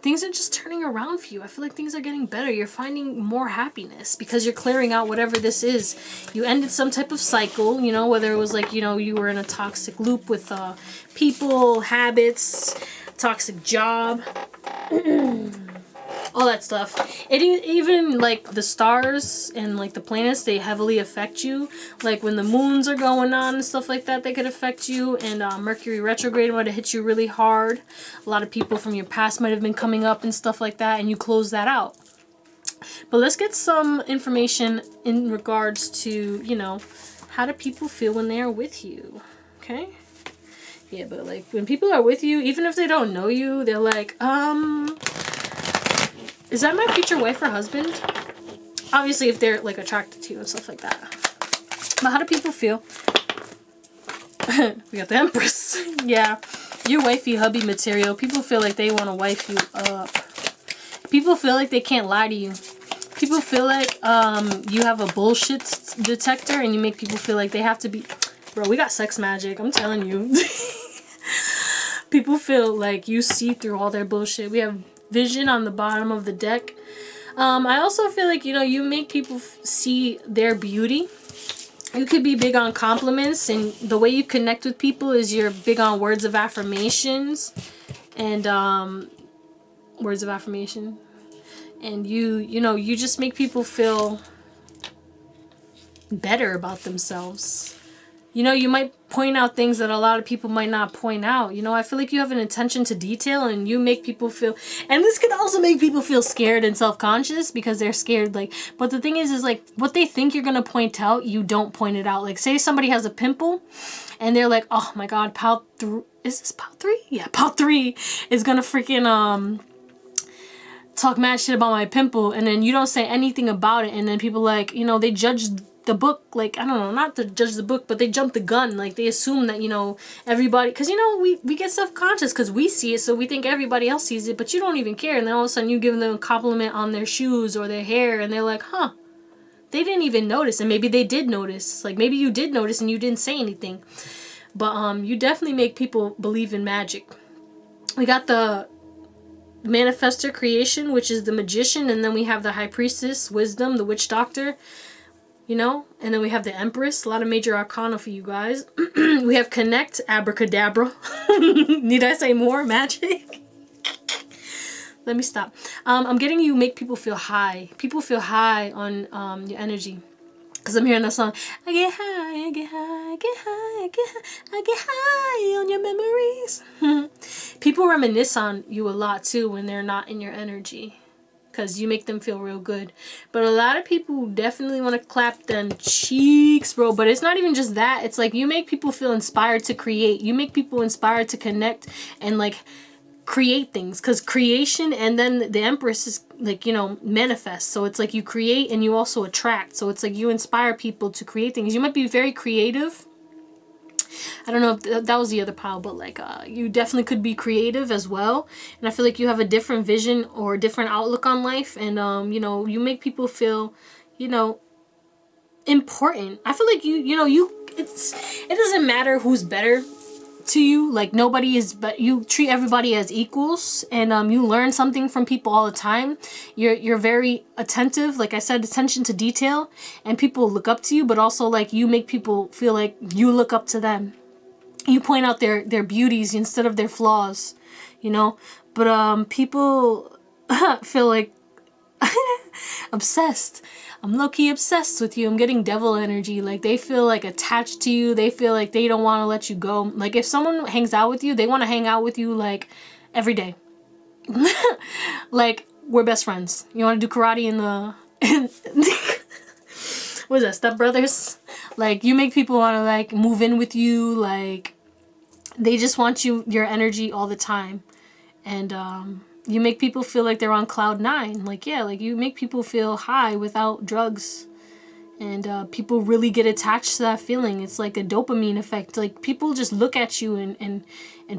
things are just turning around for you. I feel like things are getting better. You're finding more happiness because you're clearing out whatever this is. You ended some type of cycle, you know, whether it was like, you know, you were in a toxic loop with people, habits, toxic job, all that stuff. It even like the stars and like the planets, they heavily affect you. Like when the moons are going on and stuff like that, they could affect you. And Mercury retrograde might have hit you really hard. A lot of people from your past might have been coming up and stuff like that, and you close that out. But let's get some information in regards to, you know, how do people feel when they are with you? Okay. Yeah, but like when people are with you, even if they don't know you, they're like, is that my future wife or husband? Obviously, if they're like attracted to you and stuff like that. But how do people feel? We got the Empress. Yeah, you're wifey hubby material. People feel like they want to wife you up. People feel like they can't lie to you. People feel like you have a bullshit detector, and you make people feel like they have to be. Bro, we got sex magic. I'm telling you. People feel like you see through all their bullshit. We have vision on the bottom of the deck. I also feel like, you know, you make people see their beauty. You could be big on compliments, and the way you connect with people is you're big on words of affirmations and words of affirmation. And you know, you just make people feel better about themselves. You know, you might point out things that a lot of people might not point out. You know, I feel like you have an attention to detail, and you make people feel, and this could also make people feel scared and self-conscious because they're scared. Like, but the thing is like what they think you're going to point out, you don't point it out. Like, say somebody has a pimple and they're like, oh my God, is this pal 3? Yeah, pal 3 is going to freaking, talk mad shit about my pimple, and then you don't say anything about it, and then people like, you know, they judge the book, like, I don't know, not to judge the book, but they jump the gun. Like, they assume that, you know, everybody, because, you know, we get self-conscious because we see it, so we think everybody else sees it, but you don't even care. And then all of a sudden you give them a compliment on their shoes or their hair, and they're like, huh, they didn't even notice. And maybe they did notice. Like, maybe you did notice and you didn't say anything. But you definitely make people believe in magic. We got the manifestor creation, which is the magician, and then we have the high priestess, wisdom, the witch doctor, you know, and then we have the Empress. A lot of major arcana for you guys. We have connect, abracadabra. Need I say more? Magic. Let me stop. I'm getting you make people feel high. People feel high on your energy. Because I'm hearing the song, I get high, I get high, I get high, I get high, I get high on your memories. People reminisce on you a lot too when they're not in your energy. Because you make them feel real good. But a lot of people definitely want to clap them cheeks, bro. But it's not even just that. It's like you make people feel inspired to create. You make people inspired to connect and like create things. Because creation, and then the Empress is like, you know, manifest. So it's like you create and you also attract. So it's like you inspire people to create things. You might be very creative. I don't know if that was the other pile, but like you definitely could be creative as well. And I feel like you have a different vision or a different outlook on life. And, you know, you make people feel, you know, important. I feel like it doesn't matter who's better to you. Like nobody is, but you treat everybody as equals, and you learn something from people all the time. You're very attentive, like I said, attention to detail, and people look up to you, but also like you make people feel like you look up to them. You point out their beauties instead of their flaws, you know. But people feel like obsessed. I'm low-key obsessed with you. I'm getting devil energy. Like they feel like attached to you. They feel like they don't want to let you go. Like if someone hangs out with you, they want to hang out with you like every day. Like we're best friends. You want to do karate in the what is that, Step Brothers? Like you make people want to like move in with you. Like they just want your energy all the time. And you make people feel like they're on cloud 9. Like, yeah, like you make people feel high without drugs And people really get attached to that feeling. It's like a dopamine effect. Like, people just look at you and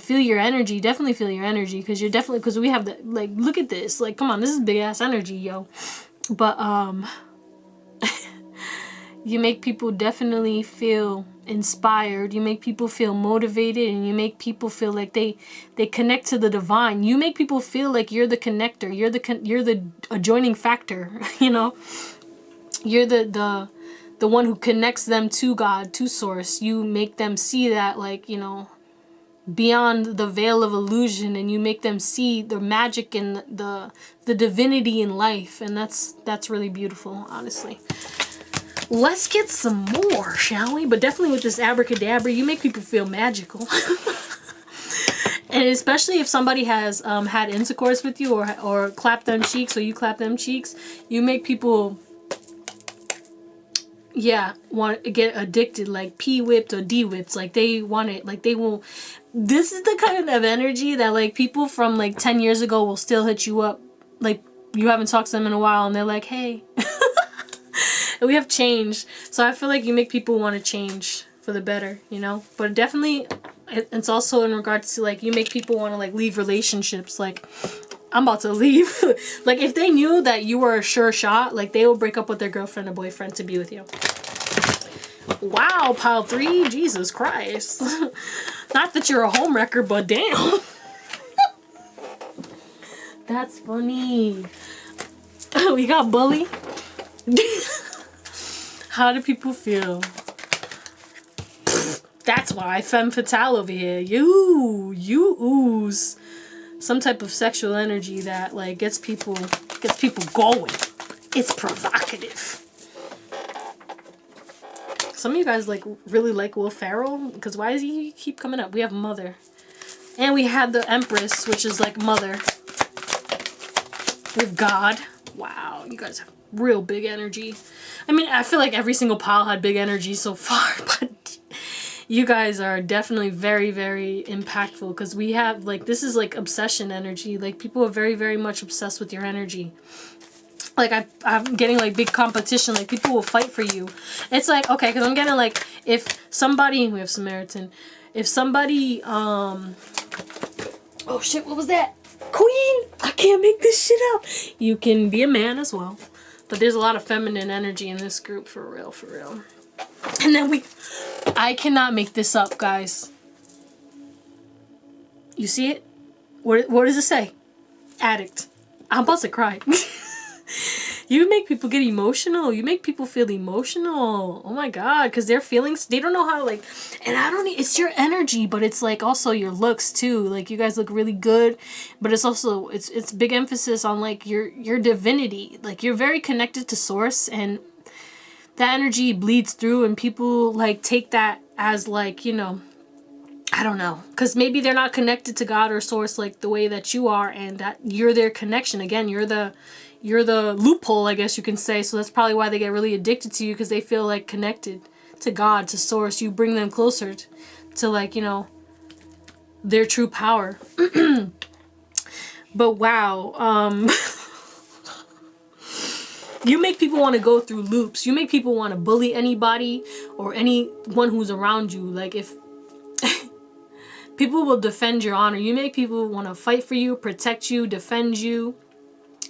feel your energy. Definitely feel your energy, because you're definitely, because we have the, like, look at this. Like, come on, this is big ass energy, yo. But you make people definitely feel inspired. You make people feel motivated, and you make people feel like they connect to the divine. You make people feel like you're the connector. You're the adjoining factor. You know, you're the one who connects them to God, to source. You make them see that, like, you know, beyond the veil of illusion, and you make them see the magic and the divinity in life. And that's really beautiful, honestly. Let's get some more, shall we? But definitely with this abracadabra, you make people feel magical. And especially if somebody has had intercourse with you, or clap them cheeks, or you clap them cheeks, you make people, yeah, want to get addicted, like P-whipped or D-whipped. Like, they want it, like, they will. This is the kind of energy that, like, people from like 10 years ago will still hit you up. Like, you haven't talked to them in a while, and they're like, hey. We have changed. So I feel like you make people want to change for the better, you know? But definitely, it's also in regards to, like, you make people want to, like, leave relationships. Like, I'm about to leave. Like, if they knew that you were a sure shot, like, they will break up with their girlfriend or boyfriend to be with you. Wow, pile 3, Jesus Christ. Not that you're a homewrecker, but damn. That's funny. We got bully. How do people feel? That's why femme fatale over here. You ooze some type of sexual energy that, like, gets people going. It's provocative. Some of you guys, like, really like Will Ferrell, because why does he keep coming up? We have Mother, and we had the Empress, which is like Mother. With God. Wow, you guys have real big energy. I mean, I feel like every single pile had big energy so far, but you guys are definitely very, very impactful, because we have, like, this is like obsession energy. Like, people are very, very much obsessed with your energy. Like, I'm getting, like, big competition. Like, people will fight for you. It's like, okay, because I'm getting, like, if somebody, we have Samaritan, if somebody, oh shit, what was that? Queen, I can't make this shit up. You can be a man as well. But there's a lot of feminine energy in this group, for real, for real. And then I cannot make this up, guys. You see it? What does it say? Addict. I'm about to cry. You make people get emotional. You make people feel emotional. Oh my God. Because their feelings, they don't know how to, like, and it's your energy, but it's like also your looks too. Like, you guys look really good, but it's also, it's big emphasis on, like, your divinity. Like, you're very connected to source, and that energy bleeds through, and people, like, take that as, like, you know, I don't know, because maybe they're not connected to God or source like the way that you are, and that you're their connection. Again, you're the loophole, I guess you can say. So that's probably why they get really addicted to you, because they feel like connected to God, to source. You bring them closer to, like, you know, their true power. But wow, you make people want to go through loops. You make people want to bully anybody or anyone who's around you. Like, if people will defend your honor. You make people want to fight for you, protect you, defend you,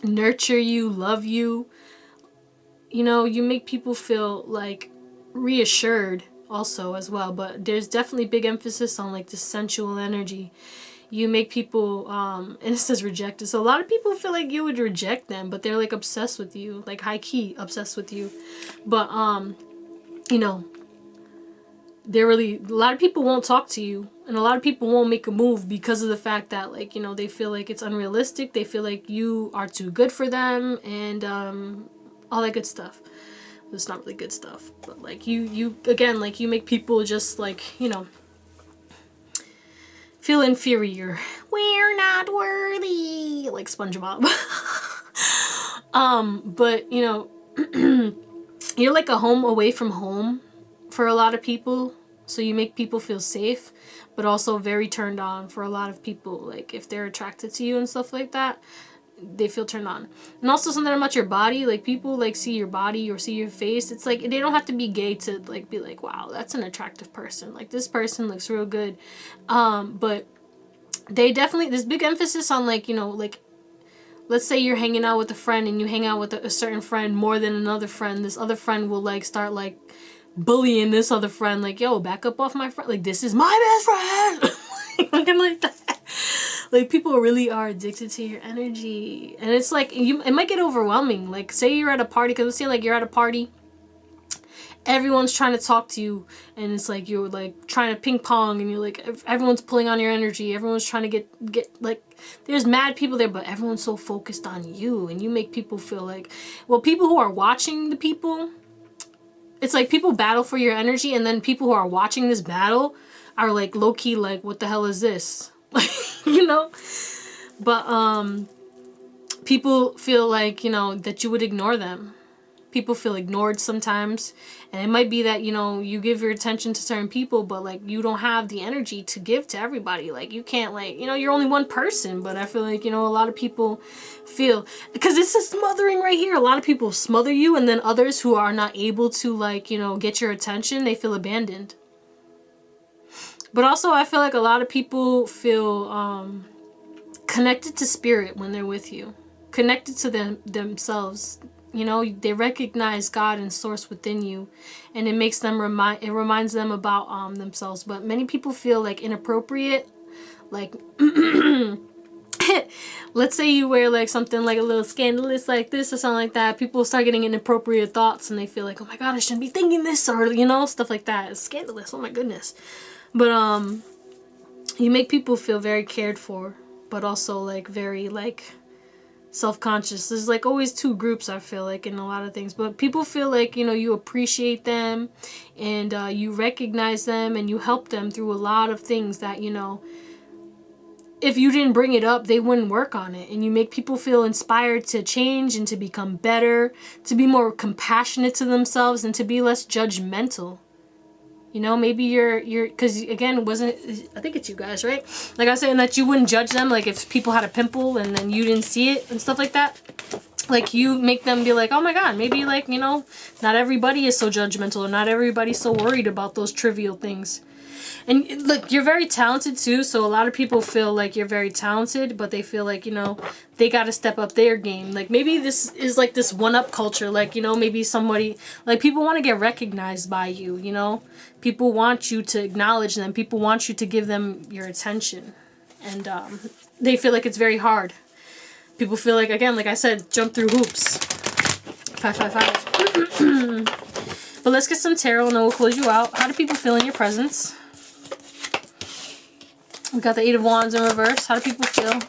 nurture you, love you. You know, you make people feel, like, reassured also as well. But there's definitely big emphasis on, like, the sensual energy. You make people, and it says rejected. So a lot of people feel like you would reject them, but they're, like, obsessed with you, like, high key obsessed with you. But, you know, a lot of people won't talk to you, and a lot of people won't make a move because of the fact that, like, you know, they feel like it's unrealistic. They feel like you are too good for them, and all that good stuff. It's not really good stuff, but, like, you again, like, you make people just, like, you know, feel inferior. We're not worthy, like SpongeBob. But, you know, you're like a home away from home for a lot of people. So you make people feel safe, but also very turned on for a lot of people. Like, if they're attracted to you and stuff like that, they feel turned on. And also something about your body, like people like see your body or see your face. It's like they don't have to be gay to like be like, wow, that's an attractive person. Like this person looks real good. But they definitely, there's big emphasis on like, you know, like let's say you're hanging out with a friend and you hang out with a certain friend more than another friend. This other friend will like start like bullying this other friend, like, yo, back up off my friend. Like, this is my best friend. Looking like that. Like, people really are addicted to your energy. And it's like, it might get overwhelming. Like, say you're at a party, because let's say like you're at a party. Everyone's trying to talk to you, and it's like you're like trying to ping pong, and you're like everyone's pulling on your energy. Everyone's trying to get like, there's mad people there, but everyone's so focused on you, and you make people feel like, well, people who are watching the people, it's like people battle for your energy, and then people who are watching this battle are like low key like, what the hell is this? You know? But people feel like, you know, that you would ignore them. People feel ignored sometimes, and it might be that, you know, you give your attention to certain people, but like you don't have the energy to give to everybody. Like you can't, like, you know, you're only one person. But I feel like, you know, a lot of people feel, because it's a smothering right here, a lot of people smother you, and then others who are not able to, like, you know, get your attention, they feel abandoned. But also I feel like a lot of people feel connected to spirit when they're with you, connected to themselves. You know, they recognize God and source within you, and it makes them reminds them about themselves. But many people feel like inappropriate, like let's say you wear like something like a little scandalous like this or something like that. People start getting inappropriate thoughts, and they feel like, oh my God, I shouldn't be thinking this, or, you know, stuff like that. It's scandalous. Oh my goodness. But you make people feel very cared for, but also like very like self-conscious. There's like always two groups, I feel like, in a lot of things. But people feel like, you know, you appreciate them, and you recognize them, and you help them through a lot of things that, you know, if you didn't bring it up, they wouldn't work on it. And you make people feel inspired to change and to become better, to be more compassionate to themselves, and to be less judgmental. You know, maybe you're, because again, I think it's you guys, right? Like I was saying that you wouldn't judge them, like if people had a pimple and then you didn't see it and stuff like that. Like you make them be like, oh my God, maybe like, you know, not everybody is so judgmental, or not everybody's so worried about those trivial things. And look, you're very talented too, so a lot of people feel like you're very talented, but they feel like, you know, they got to step up their game. Like maybe this is like this one-up culture, like, you know, maybe somebody, like people want to get recognized by you, you know? People want you to acknowledge them. People want you to give them your attention. And they feel like it's very hard. People feel like, again, like I said, jump through hoops. 555. But let's get some tarot and then we'll close you out. How do people feel in your presence? We got the Eight of Wands in reverse. How do people feel?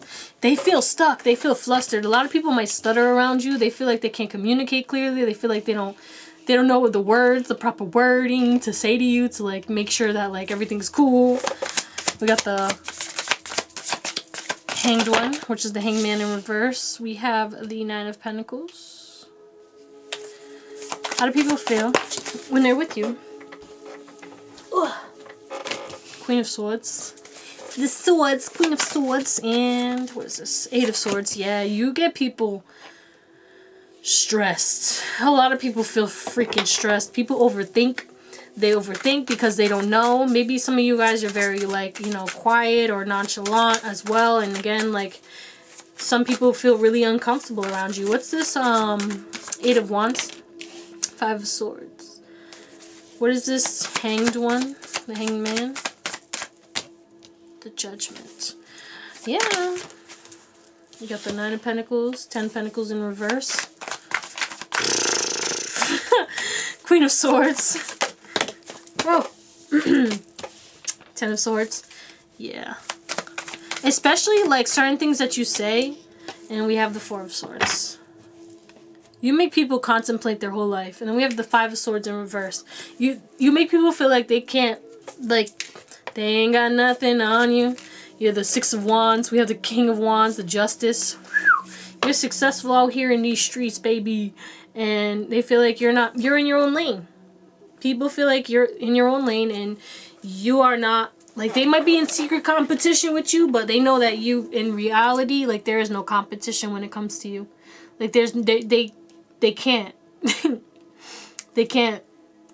They feel stuck. They feel flustered. A lot of people might stutter around you. They feel like they can't communicate clearly. They feel like they don't know what the words, the proper wording to say to you to like make sure that like everything's cool. We got the Hanged One, which is the Hangman in reverse. We have the Nine of Pentacles. How do people feel when they're with you? Ugh. Queen of Swords. The Swords, Queen of Swords, and what is this? Eight of Swords. Yeah, you get people stressed. A lot of people feel freaking stressed. People overthink. They overthink because they don't know. Maybe some of you guys are very like, you know, quiet or nonchalant as well. And again, like some people feel really uncomfortable around you. What's this? Eight of Wands. Five of Swords. What is this? Hanged One? The Hanged Man? The Judgment. Yeah. You got the Nine of Pentacles. 10 Pentacles in reverse. Queen of Swords. Oh. 10 of Swords. Yeah. Especially like certain things that you say. And we have the Four of Swords. You make people contemplate their whole life. And then we have the Five of Swords in reverse. You make people feel like they can't, like, they ain't got nothing on you. You're the Six of Wands. We have the King of Wands, the Justice. You're successful out here in these streets, baby. And they feel like you're in your own lane. People feel like you're in your own lane and you are not Like, they might be in secret competition with you, but they know that you, in reality, like, there is no competition when it comes to you. Like, they can't. They can't.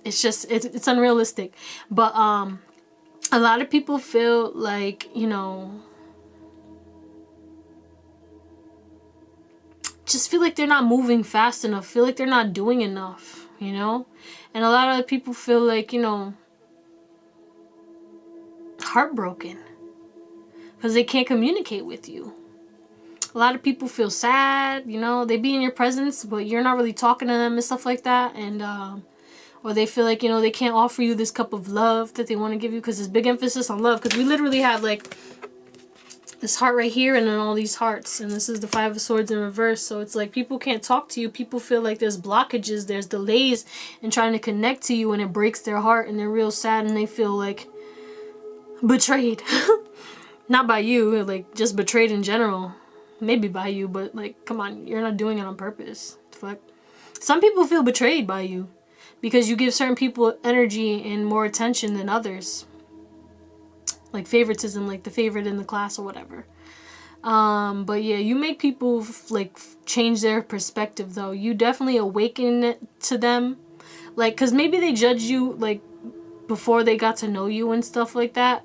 It's just, it's unrealistic. But, a lot of people feel like, you know, just feel like they're not moving fast enough, feel like they're not doing enough, you know? And a lot of people feel like, you know, heartbroken because they can't communicate with you. A lot of people feel sad, you know, they be in your presence, but you're not really talking to them and stuff like that. And, or they feel like, you know, they can't offer you this cup of love that they want to give you because there's big emphasis on love. Because we literally have, like, this heart right here and then all these hearts. And this is the Five of Swords in reverse. So it's like people can't talk to you. People feel like there's blockages, there's delays in trying to connect to you. And it breaks their heart and they're real sad and they feel like betrayed. Not by you, like, just betrayed in general. Maybe by you, but, like, come on, you're not doing it on purpose. Fuck. Some people feel betrayed by you because you give certain people energy and more attention than others. Like favoritism, like the favorite in the class or whatever. But yeah, you make people, like, change their perspective, though. You definitely awaken it to them. Like, because maybe they judge you, like, before they got to know you and stuff like that.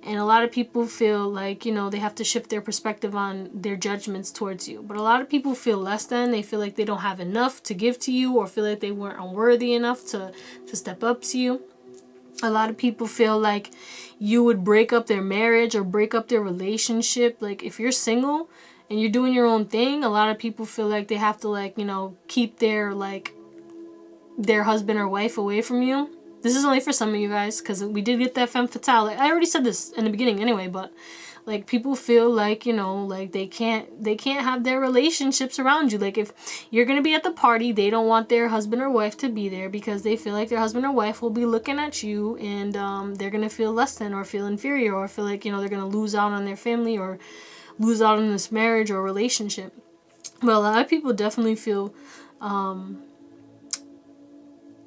And a lot of people feel like, you know, they have to shift their perspective on their judgments towards you. But a lot of people feel less than. They feel like they don't have enough to give to you or feel like they weren't unworthy enough to step up to you. A lot of people feel like you would break up their marriage or break up their relationship. Like, if you're single and you're doing your own thing, a lot of people feel like they have to, like, you know, keep their, like, their husband or wife away from you. This is only for some of you guys, because we did get that femme fatale. I already said this in the beginning anyway, but, like, people feel like, you know, like, they can't have their relationships around you. Like, if you're going to be at the party, they don't want their husband or wife to be there because they feel like their husband or wife will be looking at you and they're going to feel less than or feel inferior or feel like, you know, they're going to lose out on their family or lose out on this marriage or relationship. But a lot of people definitely feel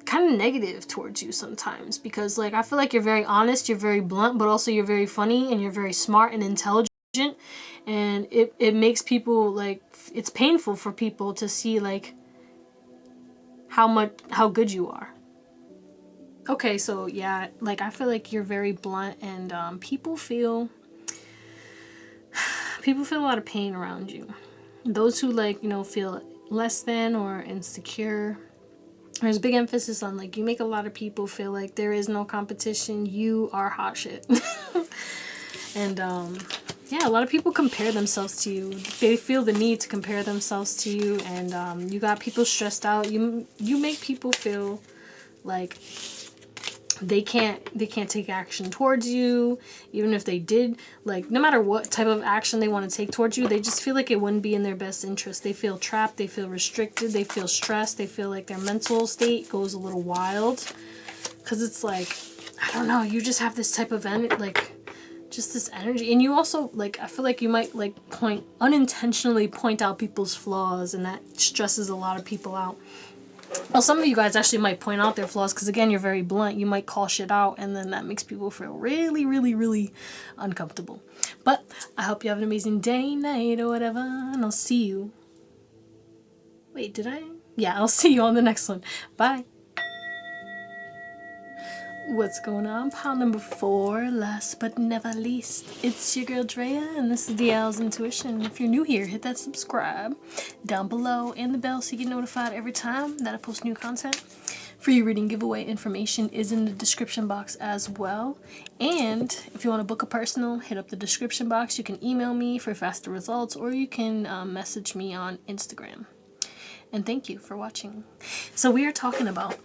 kind of negative towards you sometimes because, like, I feel like you're very honest, you're very blunt, but also you're very funny and you're very smart and intelligent, and it makes people, like, it's painful for people to see, like, how good you are. Okay, so yeah, like, I feel like you're very blunt and people feel a lot of pain around you. Those who, like, you know, feel less than or insecure. There's big emphasis on, like, you make a lot of people feel like there is no competition. You are hot shit. And, yeah, a lot of people compare themselves to you. They feel the need to compare themselves to you. And you got people stressed out. You make people feel like they can't take action towards you. Even if they did, like, no matter what type of action they want to take towards you, they just feel like it wouldn't be in their best interest. They feel trapped, they feel restricted, they feel stressed, they feel like their mental state goes a little wild because it's like, I don't know, you just have this type of like, just this energy. And you also, like, I feel like you might, like, unintentionally point out people's flaws, and that stresses a lot of people out. Well, some of you guys actually might point out their flaws because, again, you're very blunt. You might call shit out, and then that makes people feel really, really, really uncomfortable. But I hope you have an amazing day, night, or whatever, and I'll see you. Wait, did I? Yeah, I'll see you on the next one. Bye. What's going on? Pile number 4, last but never least. It's your girl Drea, and this is the Owl's Intuition. If you're new here, hit that subscribe down below and the bell so you get notified every time that I post new content. Free reading giveaway information is in the description box as well. And if you want to book a personal, hit up the description box. You can email me for faster results, or you can message me on Instagram. And thank you for watching. So we are talking about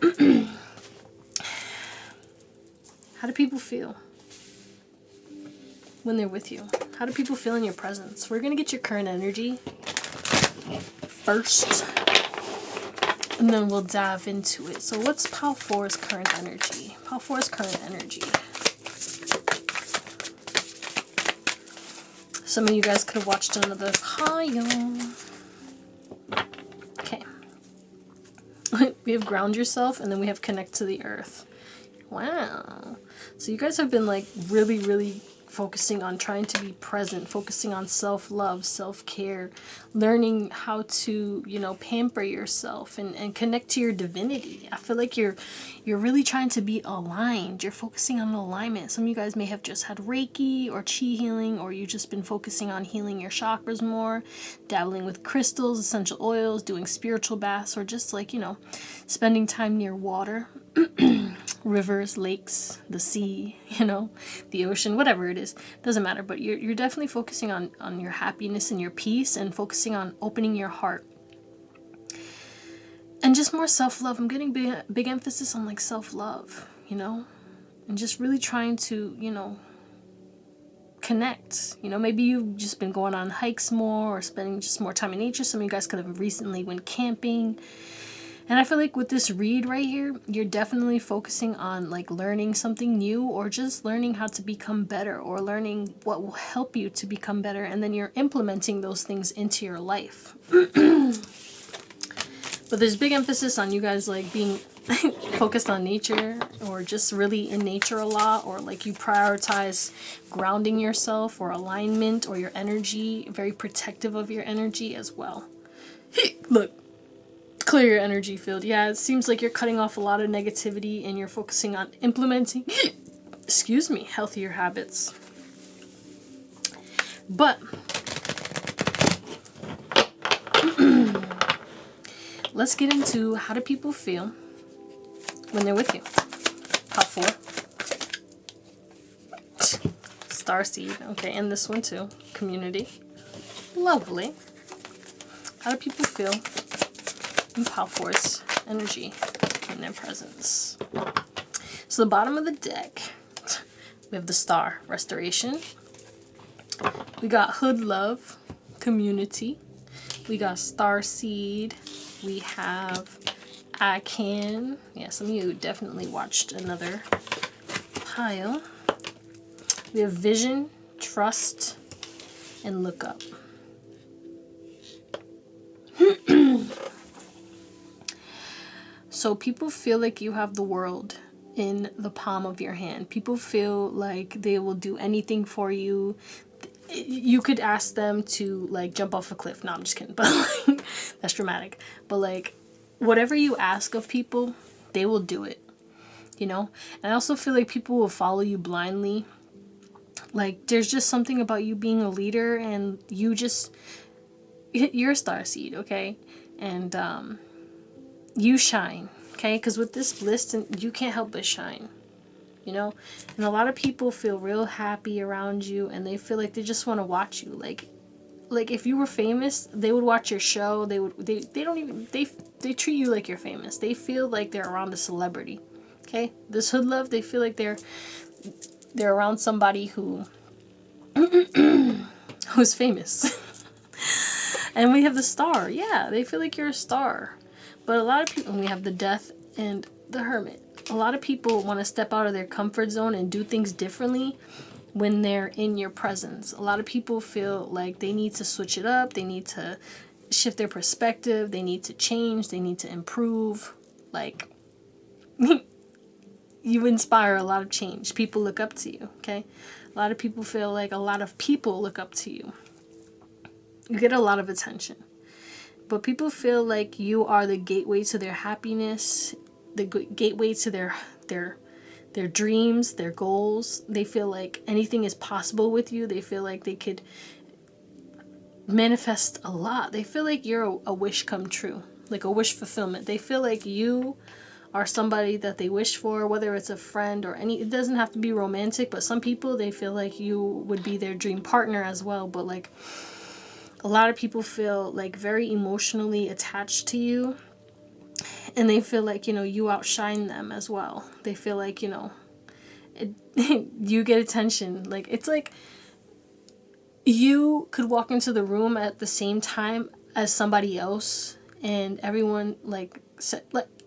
how do people feel when they're with you? How do people feel in your presence? We're going to get your current energy first, and then we'll dive into it. So what's Pile 4's current energy? Pile 4's current energy. Some of you guys could have watched another pile. Okay. We have ground yourself, and then we have connect to the earth. Wow. So you guys have been like really focusing on trying to be present, focusing on self-love, self-care, learning how to, you know, pamper yourself and connect to your divinity. I feel like you're really trying to be aligned. You're focusing on alignment. Some of you guys may have just had Reiki or chi healing, or you've just been focusing on healing your chakras more, dabbling with crystals, essential oils, doing spiritual baths, or just like, you know, spending time near water. Rivers, lakes, the sea, you know, the ocean, whatever it is, doesn't matter. But you're definitely focusing on your happiness and your peace, and focusing on opening your heart and just more self-love. I'm getting big emphasis on like self-love, you know, and just really trying to, you know, connect. You know, maybe you've just been going on hikes more or spending just more time in nature. Some of you guys could have recently went camping. And I feel like with this read right here, you're definitely focusing on like learning something new, or just learning how to become better, or learning what will help you to become better. And then you're implementing those things into your life. But there's big emphasis on you guys like being focused on nature, or just really in nature a lot, or like you prioritize grounding yourself or alignment or your energy, very protective of your energy as well. Look. Clear your energy field. Yeah, it seems like you're cutting off a lot of negativity and you're focusing on implementing, excuse me, healthier habits. But let's get into how do people feel when they're with you. Top 4. Starseed. Okay, and this one too. Community. Lovely. How do people feel in Pile Force energy in their presence? So the bottom of the deck, we have the Star, Restoration. We got Hood Love, Community. We got Starseed. We have I Can. Yeah, some of you definitely watched another pile. We have Vision, Trust, and Look Up. So people feel like you have the world in the palm of your hand. People feel like they will do anything for you. You could ask them to like jump off a cliff. No, I'm just kidding. But like, that's dramatic. But like whatever you ask of people, they will do it. You know? And I also feel like people will follow you blindly. Like there's just something about you being a leader, and you're a starseed, okay? And you shine, okay? Because with this bliss, you can't help but shine, you know? And a lot of people feel real happy around you, and they feel like they just want to watch you. Like if you were famous, they would watch your show. They treat you like you're famous. They feel like they're around a celebrity, okay? This Hood Love, they feel like they're around somebody who's famous. And we have the Star. Yeah, they feel like you're a star. But a lot of people, and we have the Death and the Hermit. A lot of people want to step out of their comfort zone and do things differently when they're in your presence. A lot of people feel like they need to switch it up. They need to shift their perspective. They need to change. They need to improve. Like, you inspire a lot of change. People look up to you, okay? A lot of people feel like a lot of people look up to you. You get a lot of attention. But people feel like you are the gateway to their happiness, the gateway to their dreams, their goals. They feel like anything is possible with you. They feel like they could manifest a lot. They feel like you're a wish come true, like a wish fulfillment. They feel like you are somebody that they wish for, whether it's a friend or it doesn't have to be romantic, but some people, they feel like you would be their dream partner as well. But like, a lot of people feel like very emotionally attached to you, and they feel like, you know, you outshine them as well. They feel like, you know, you get attention. Like, it's like you could walk into the room at the same time as somebody else, and everyone like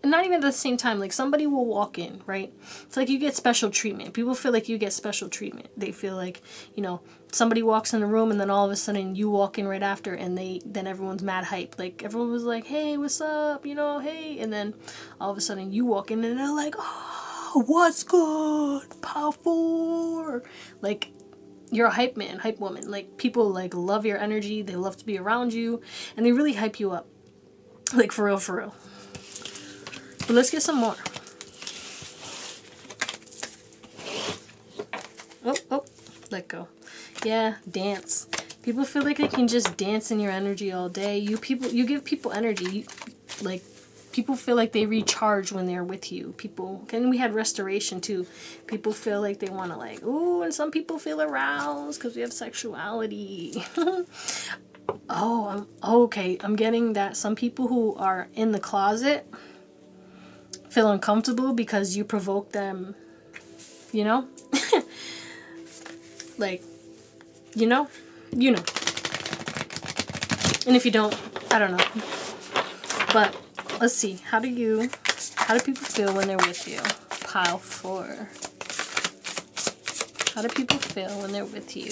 not even at the same time, like somebody will walk in, right? It's like you get special treatment. People feel like you get special treatment. They feel like, you know, somebody walks in the room and then all of a sudden you walk in right after, and then everyone's mad hype. Like everyone was like, hey, what's up? You know, hey. And then all of a sudden you walk in and they're like, oh, what's good? Power. Like, you're a hype man, hype woman. Like, people like love your energy. They love to be around you, and they really hype you up. Like, for real, for real. But let's get some more. Oh, let go. Yeah, dance. People feel like they can just dance in your energy all day. You give people energy. People feel like they recharge when they're with you. And we had restoration too. People feel like they want to like, ooh, and some people feel aroused because we have sexuality. Okay. I'm getting that some people who are in the closet feel uncomfortable because you provoke them, you know? Like, you know. And if you don't, I don't know. But let's see. How do people feel when they're with you? Pile 4. How do people feel when they're with you?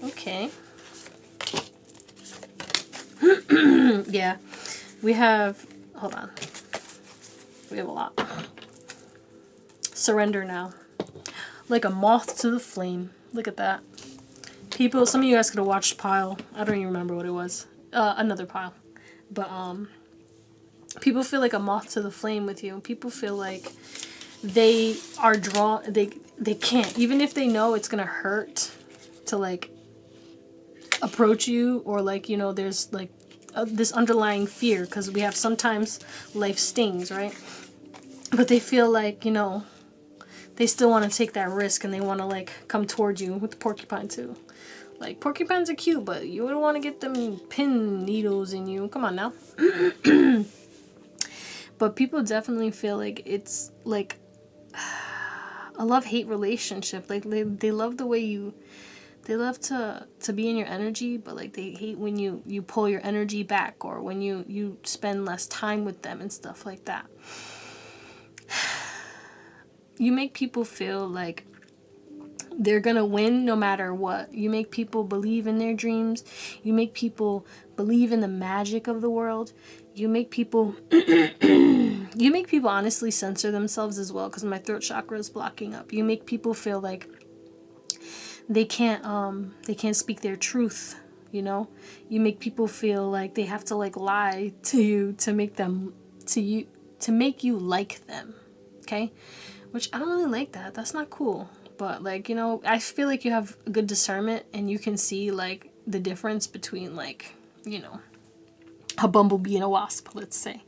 Okay. Yeah. We have, hold on. We have a lot. Surrender now. Like a moth to the flame. Look at that. People, some of you guys could have watched Pile. I don't even remember what it was. Another Pile. But people feel like a moth to the flame with you. People feel like they are drawn. They can't, even if they know it's gonna hurt to like approach you, or like, you know, there's like this underlying fear, because we have sometimes life stings, right? But they feel like, you know, they still want to take that risk, and they want to like come towards you with the porcupine too. Like, porcupines are cute, but you don't want to get them pin needles in you. Come on now. But people definitely feel like it's like a love-hate relationship. Like, they love the way you, they love to be in your energy, but like they hate when you pull your energy back, or when you spend less time with them and stuff like that. You make people feel like they're gonna win no matter what. You make people believe in their dreams. You make people believe in the magic of the world. You make people honestly censor themselves as well, because my throat chakra is blocking up. You make people feel like they can't speak their truth, you know? You make people feel like they have to like lie to you to make you like them. Okay? Which I don't really like that. That's not cool. But like, you know, I feel like you have good discernment, and you can see like the difference between like, you know, a bumblebee and a wasp, let's say.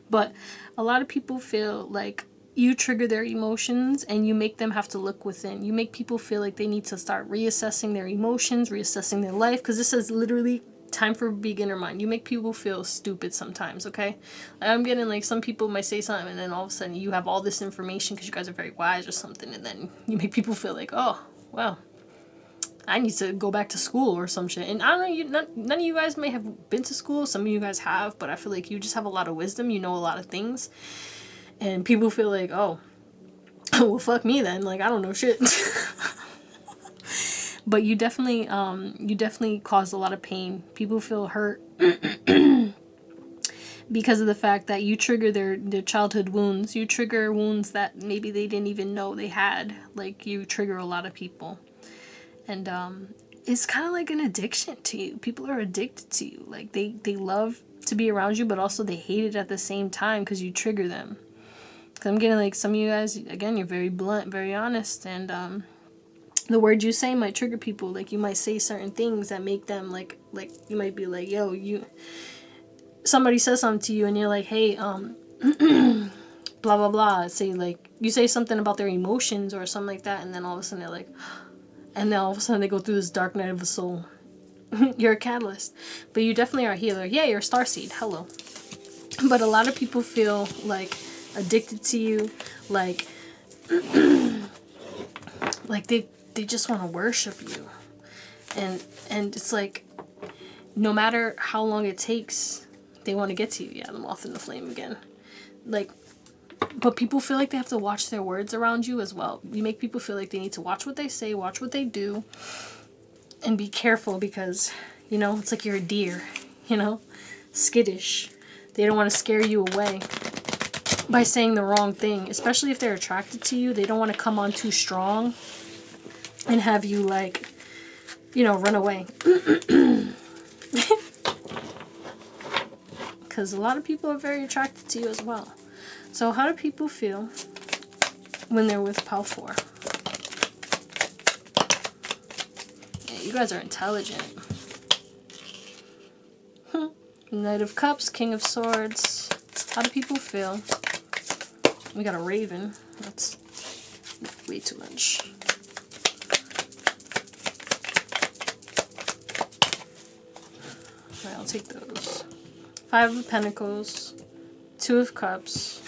But a lot of people feel like you trigger their emotions, and you make them have to look within. You make people feel like they need to start reassessing their emotions, reassessing their life, because this is literally time for beginner mind. You make people feel stupid sometimes, okay? I'm getting like, some people might say something, and then all of a sudden you have all this information because you guys are very wise or something, and then you make people feel like, oh, well, I need to go back to school or some shit. And I don't know, none of you guys may have been to school. Some of you guys have, but I feel like you just have a lot of wisdom. You know a lot of things. And people feel like, oh, well, fuck me then. Like, I don't know shit. But you definitely caused a lot of pain. People feel hurt because of the fact that you trigger their childhood wounds. You trigger wounds that maybe they didn't even know they had. Like, you trigger a lot of people. And it's kind of like an addiction to you. People are addicted to you. Like, they love to be around you, but also they hate it at the same time because you trigger them. Because I'm getting like, some of you guys, again, you're very blunt, very honest, and the words you say might trigger people. Like, you might say certain things that make them like you might be like, yo, somebody says something to you, and you're like, hey, blah blah blah. Say like, you say something about their emotions or something like that, and then all of a sudden they're like, and then all of a sudden they go through this dark night of the soul. You're a catalyst, but you definitely are a healer. Yeah, you're a starseed. Hello. But a lot of people feel like addicted to you, like like they just want to worship you, and it's like, no matter how long it takes, they want to get to you. Yeah, the moth and the flame again. Like, but people feel like they have to watch their words around you as well. You make people feel like they need to watch what they say, watch what they do, and be careful, because, you know, it's like you're a deer, you know, skittish. They don't want to scare you away. by saying the wrong thing, especially if they're attracted to you. They don't want to come on too strong and have you, like, you know, run away. Because a lot of people are very attracted to you as well. So how do people feel when they're with pile 4? Yeah, you guys are intelligent. Knight of Cups, King of Swords. How do people feel? We got a Raven. That's way too much. Alright, I'll take those. 5 of Pentacles. 2 of Cups.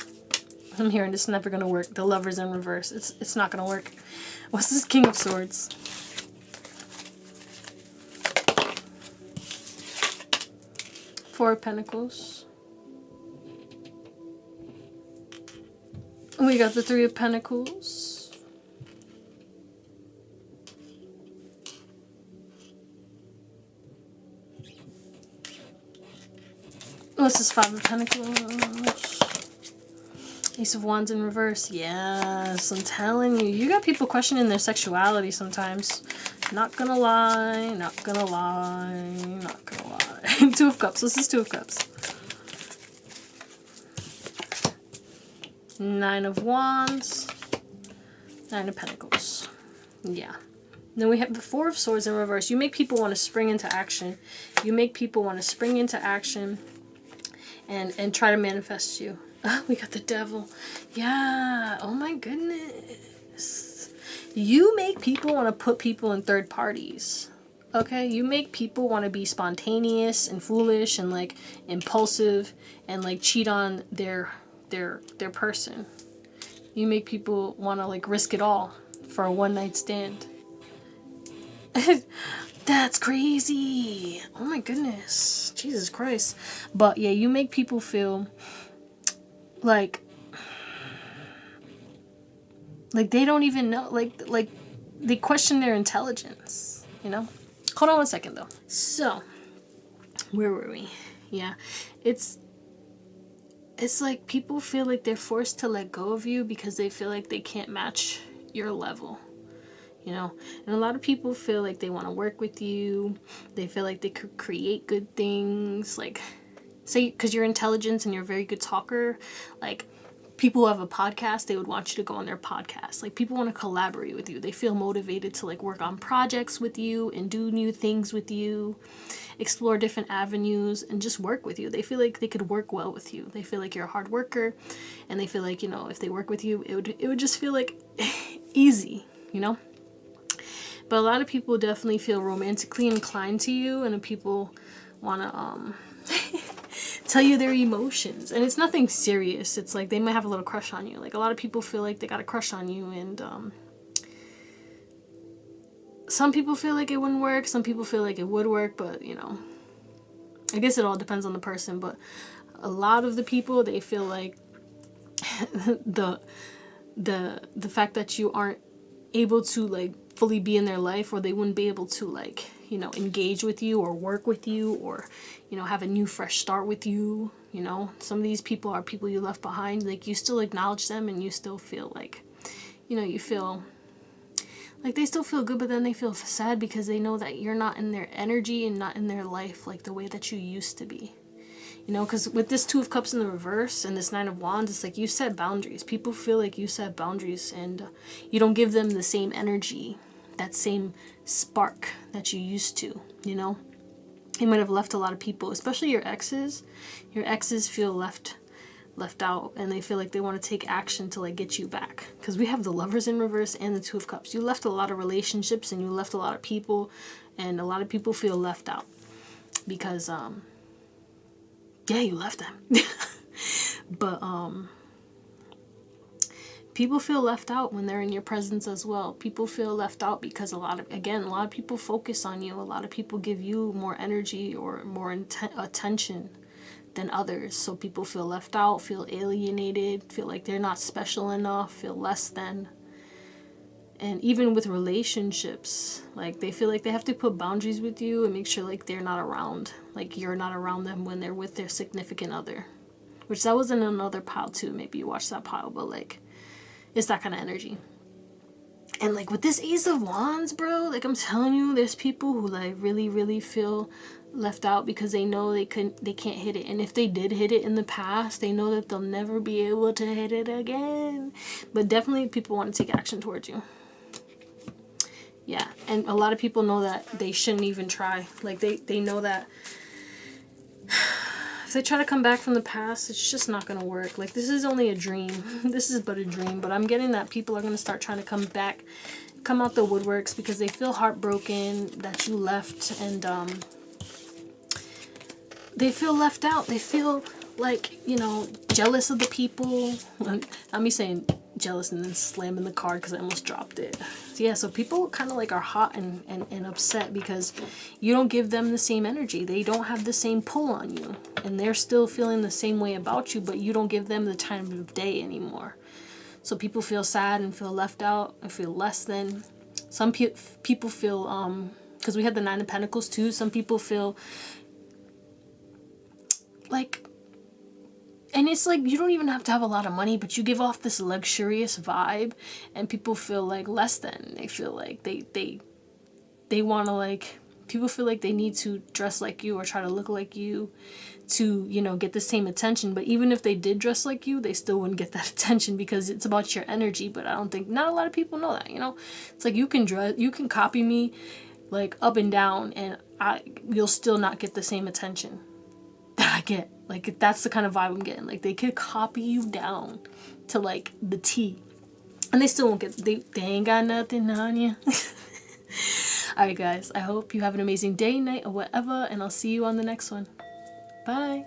I'm hearing this is never going to work. The Lover's in reverse. It's not going to work. What's this King of Swords? Four of Pentacles. We got the 3 of Pentacles. What's this 5 of Pentacles? Ace of Wands in reverse. Yes, I'm telling you. You got people questioning their sexuality sometimes. Not gonna lie, not gonna lie, not gonna lie. 2 of Cups. This is 2 of Cups. 9 of Wands. 9 of Pentacles. Yeah. Then we have the 4 of Swords in reverse. You make people want to spring into action. You make people want to spring into action and try to manifest you. We got the Devil. Yeah. Oh my goodness. You make people want to put people in third parties. Okay? You make people want to be spontaneous and foolish and like impulsive and like cheat on their person. You make people want to like risk it all for a one-night stand. That's crazy. Oh my goodness. Jesus Christ. But yeah, you make people feel like they don't even know, like they question their intelligence, you know? Hold on one second though. So, where were we? Yeah. It's like people feel like they're forced to let go of you because they feel like they can't match your level. You know, and a lot of people feel like they want to work with you. They feel like they could create good things. Like, say, because you're intelligent and you're a very good talker, like, people who have a podcast, they would want you to go on their podcast. Like, people want to collaborate with you. They feel motivated to, like, work on projects with you and do new things with you, explore different avenues, and just work with you. They feel like they could work well with you. They feel like you're a hard worker, and they feel like, you know, if they work with you, it would just feel, like, easy, you know? But a lot of people definitely feel romantically inclined to you, and people want to tell you their emotions. And it's nothing serious. It's like they might have a little crush on you. Like, a lot of people feel like they got a crush on you, and some people feel like it wouldn't work. Some people feel like it would work, but, you know, I guess it all depends on the person. But a lot of the people, they feel like the fact that you aren't able to, like, fully be in their life, or they wouldn't be able to, like, you know, engage with you or work with you, or, you know, have a new fresh start with you. You know, some of these people are people you left behind. Like, you still acknowledge them, and you still feel like, you know, you feel like they still feel good, but then they feel sad because they know that you're not in their energy and not in their life like the way that you used to be. You know, because with this 2 of Cups in the reverse and this 9 of Wands, it's like you set boundaries. People feel like you set boundaries, and you don't give them the same energy, that same spark that you used to, you know? You might have left a lot of people, especially your exes. Your exes feel left out, and they feel like they want to take action to, like, get you back. Because we have the Lovers in reverse and the 2 of Cups. You left a lot of relationships, and you left a lot of people, and a lot of people feel left out. Because, yeah, you left them. But, people feel left out when they're in your presence as well. People feel left out because a lot of people focus on you. A lot of people give you more energy or more attention than others. So people feel left out, feel alienated, feel like they're not special enough, feel less than. And even with relationships, like, they feel like they have to put boundaries with you and make sure, like, they're not around. Like, you're not around them when they're with their significant other which that was in another pile too. Maybe you watched that pile, but like, it's that kind of energy. And like with this Ace of Wands, bro, like I'm telling you, there's people who like really feel left out because they know they can't hit it. And if they did hit it in the past, they know that they'll never be able to hit it again. But definitely people want to take action towards you. Yeah, and a lot of people know that they shouldn't even try. Like they know that if they try to come back from the past, it's just not going to work. Like, this is only a dream. This is but a dream. But I'm getting that people are going to start trying to come back, come out the woodworks because they feel heartbroken that you left. And they feel left out. They feel like, you know, jealous of the people. Not me saying jealous and then slamming the card because I almost dropped it. So yeah, so people kind of like are hot and upset because you don't give them the same energy. They don't have the same pull on you, and they're still feeling the same way about you, but you don't give them the time of day anymore. So people feel sad and feel left out and feel less than. Some people feel because we had the Nine of Pentacles too. Some people feel like, and it's like you don't even have to have a lot of money, but you give off this luxurious vibe, and people feel like less than. They feel like they want to, like, people feel like they need to dress like you or try to look like you to, you know, get the same attention. But even if they did dress like you, they still wouldn't get that attention because it's about your energy. But I don't think, not a lot of people know that, you know. It's like you can copy me like up and down, and you'll still not get the same attention that I get. Like, that's the kind of vibe I'm getting. Like, they could copy you down to like the T, and they still won't get, they ain't got nothing on you. Alright guys, I hope you have an amazing day, night, or whatever, and I'll see you on the next one. Bye.